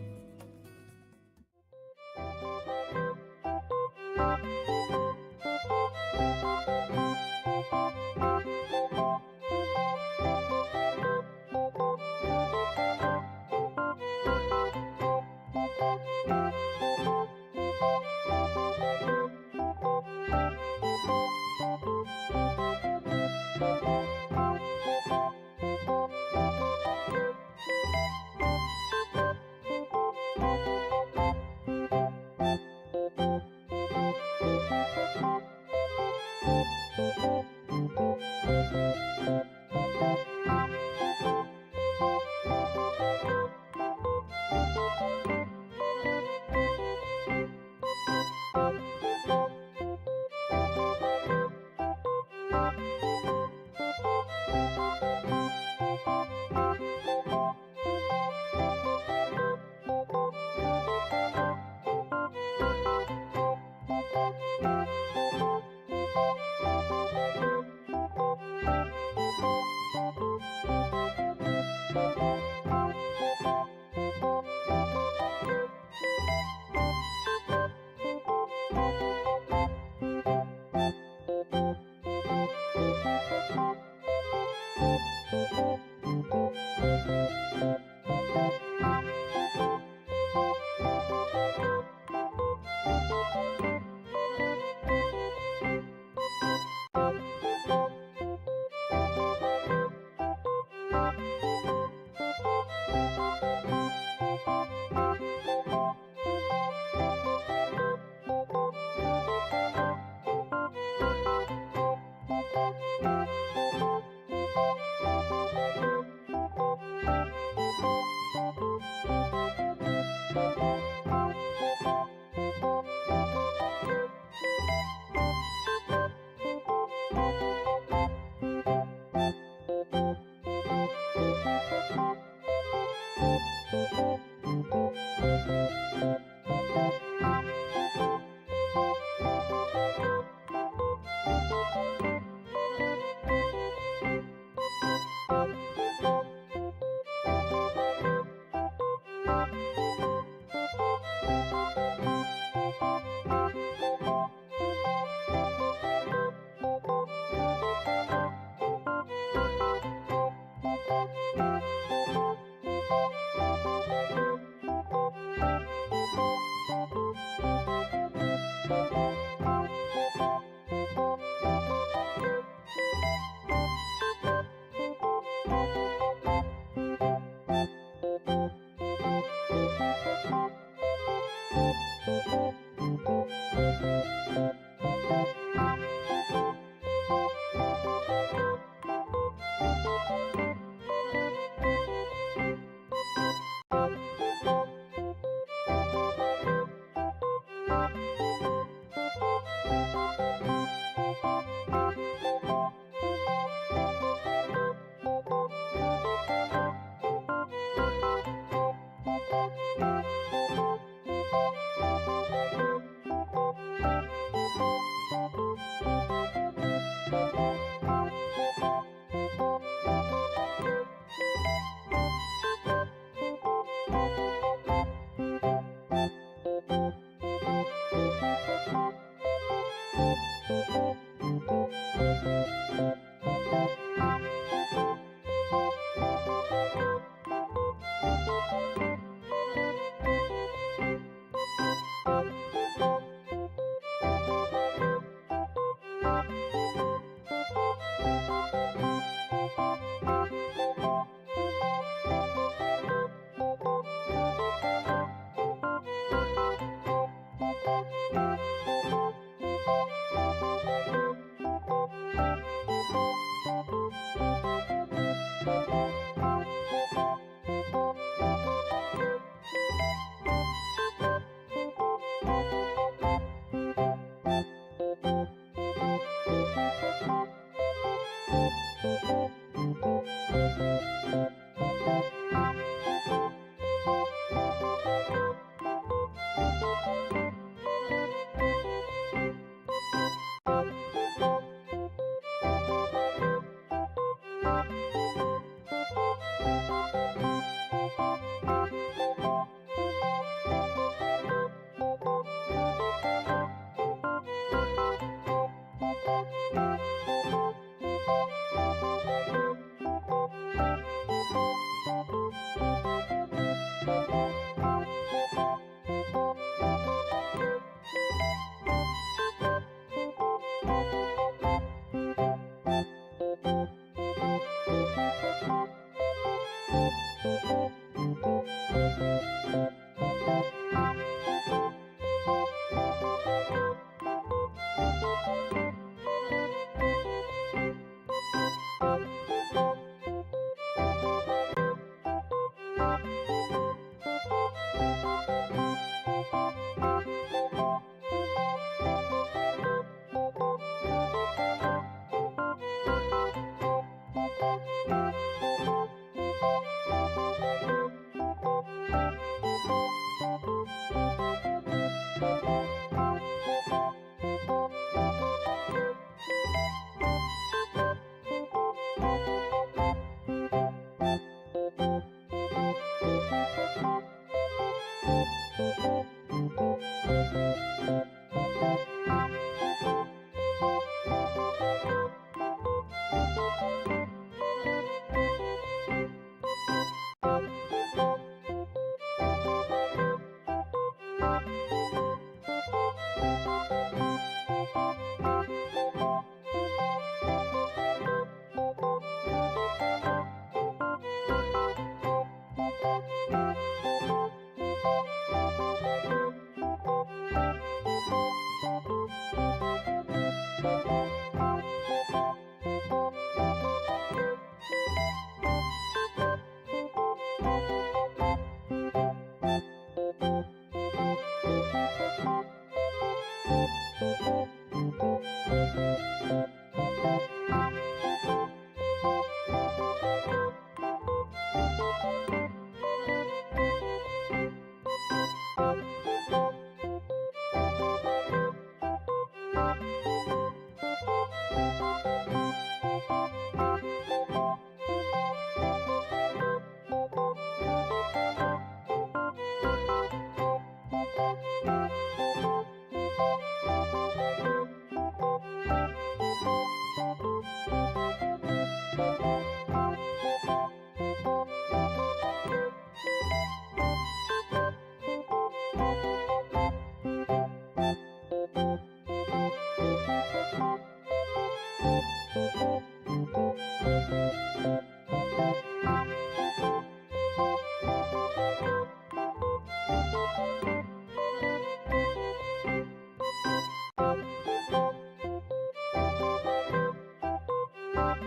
Thank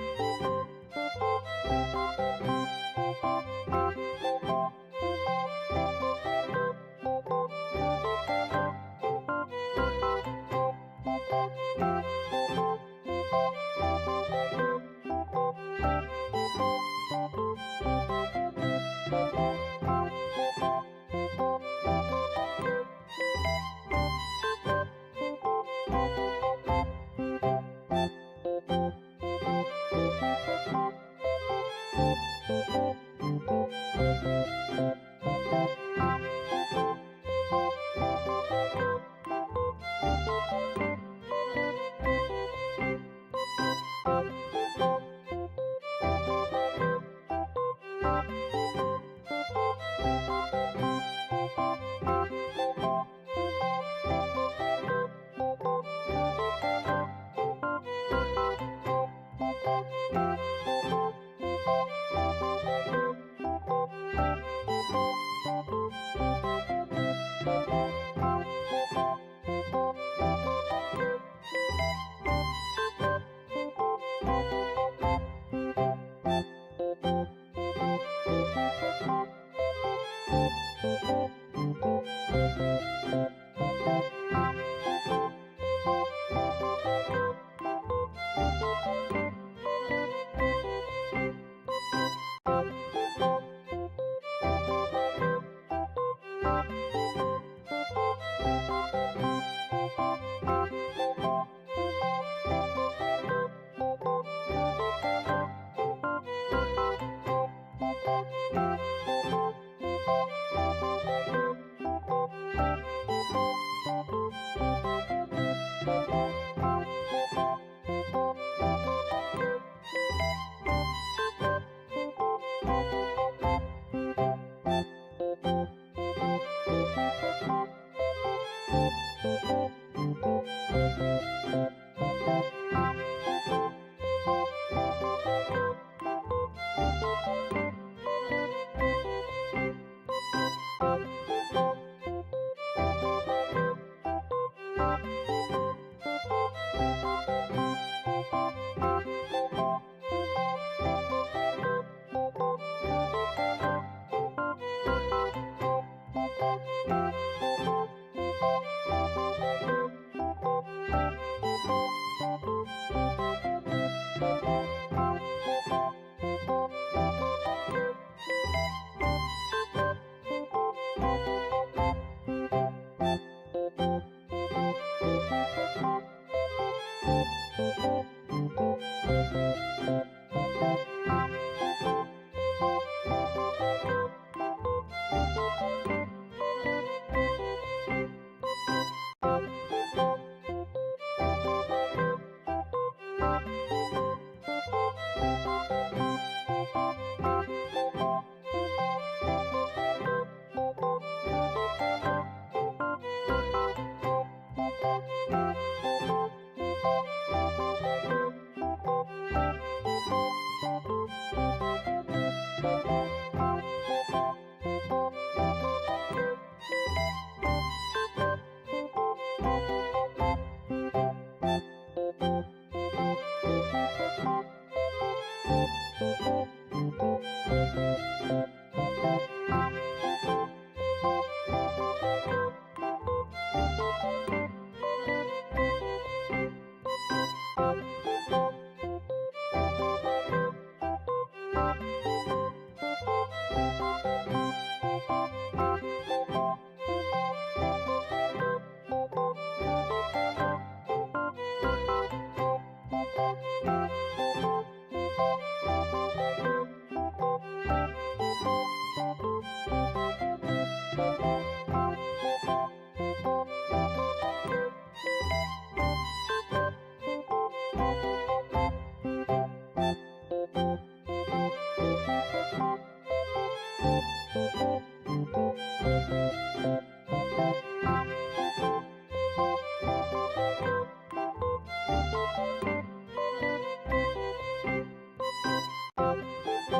you.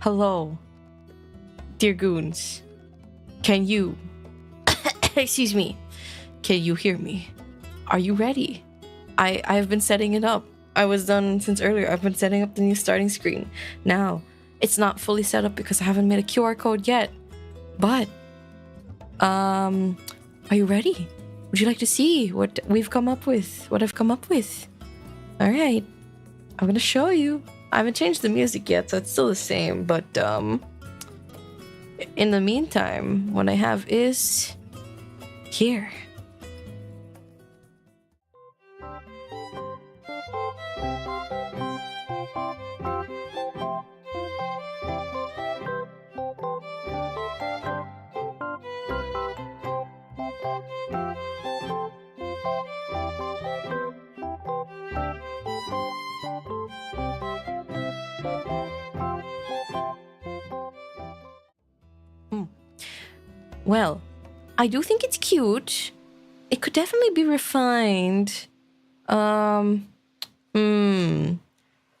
Hello, dear goons. Can you... Excuse me. Can you hear me? Are you ready? I've been setting it up. I was done since earlier. I've been setting up the new starting screen. Now, it's not fully set up because I haven't made a QR code yet. But, are you ready? Would you like to see what we've come up with? What I've come up with? All right. I'm gonna show you. I haven't changed the music yet, so it's still the same. But, in the meantime, what I have is here. Well, I do think it's cute. It could definitely be refined.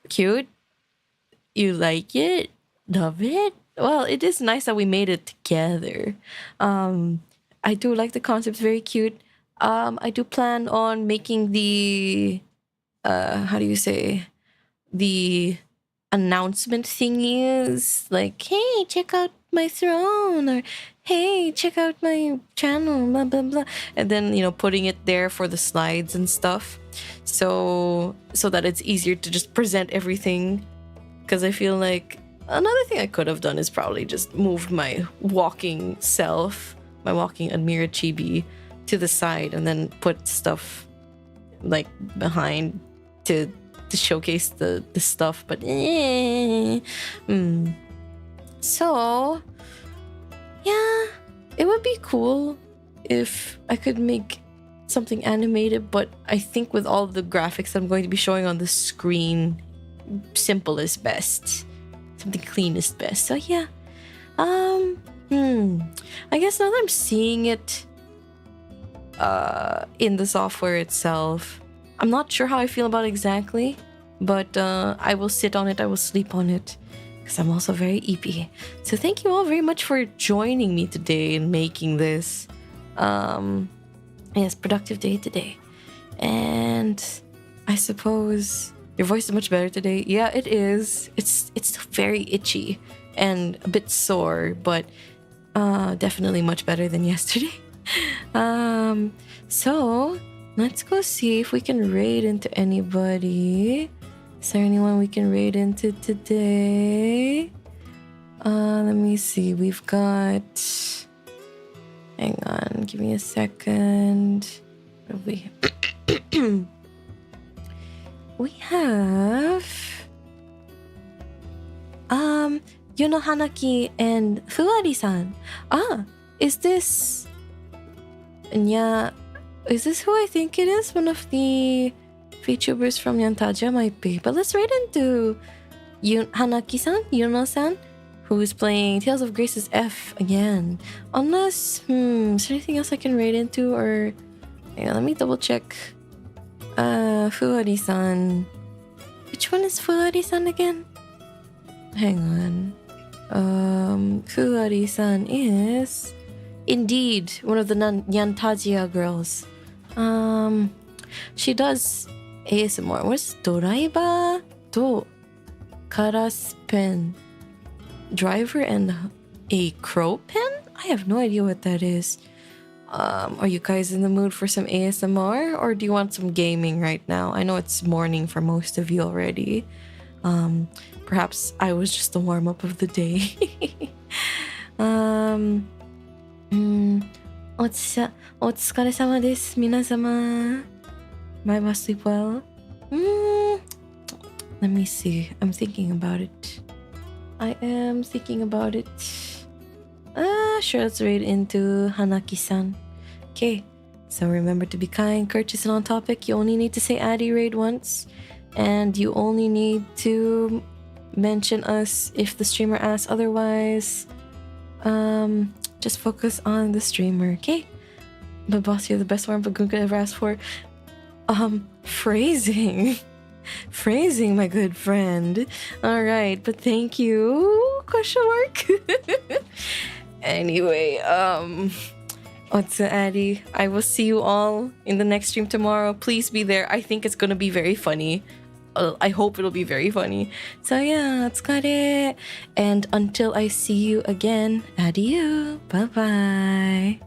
Cute? You like it? Love it? Well, it is nice that we made it together. I do like the concept, very cute. I do plan on making the, how do you say, the announcement thingies, like, hey, check out my throne, or hey, check out my channel, blah, blah, blah. And then, you know, putting it there for the slides and stuff. So that it's easier to just present everything. Because I feel like another thing I could have done is probably just moved my walking self, my walking Admyra chibi to the side and then put stuff like behind to showcase the stuff, but So yeah, it would be cool if I could make something animated, but I think with all the graphics I'm going to be showing on the screen, simple is best. Something clean is best. So yeah. I guess now that I'm seeing it in the software itself, I'm not sure how I feel about it exactly, but I will sit on it, I will sleep on it, because I'm also very EP. So thank you all very much for joining me today in making this. Yes, productive day today. And I suppose your voice is much better today. Yeah, it is. It's still very itchy and a bit sore, but definitely much better than yesterday. So let's go see if we can raid into anybody. Is there anyone we can raid into today? Let me see. We've got... Hang on, give me a second. What have we? We have... Yuno Hanaki and 𝓡𝓪𝓼-san. Is this... Yeah, is this who I think it is? One of the VTubers from Yantaja might be. But let's raid into Hanaki-san, Yuno-san, who's playing Tales of Grace's F again. Unless, is there anything else I can raid into? Or, yeah, let me double check. 𝓡𝓪𝓼-san. Which one is 𝓡𝓪𝓼-san again? Hang on. 𝓡𝓪𝓼-san is indeed one of the Yantaja girls. She does ASMR. What's 𝓡𝓪𝓼𝓬𝓲𝓪𝓰𝓼? Driver and a crow pen? I have no idea what that is. Are you guys in the mood for some ASMR, or do you want some gaming right now? I know it's morning for most of you already. Perhaps I was just the warm-up of the day. Otsukaresama desu, minasama. Bye, sleep well. Let me see. I'm thinking about it. I am thinking about it. Sure, let's raid into Hanaki-san. Okay, so remember to be kind, courteous, and on topic. You only need to say Addy raid once, and you only need to mention us if the streamer asks otherwise. Just focus on the streamer, okay? But boss, you're the best warm goon could ever ask for. Phrasing. Phrasing, my good friend. Alright, but thank you. Question mark. Anyway, what's up, Addy? I will see you all in the next stream tomorrow. Please be there. I think it's gonna be very funny. I hope it'll be very funny. So yeah, otsukare. And until I see you again, adieu. Bye-bye.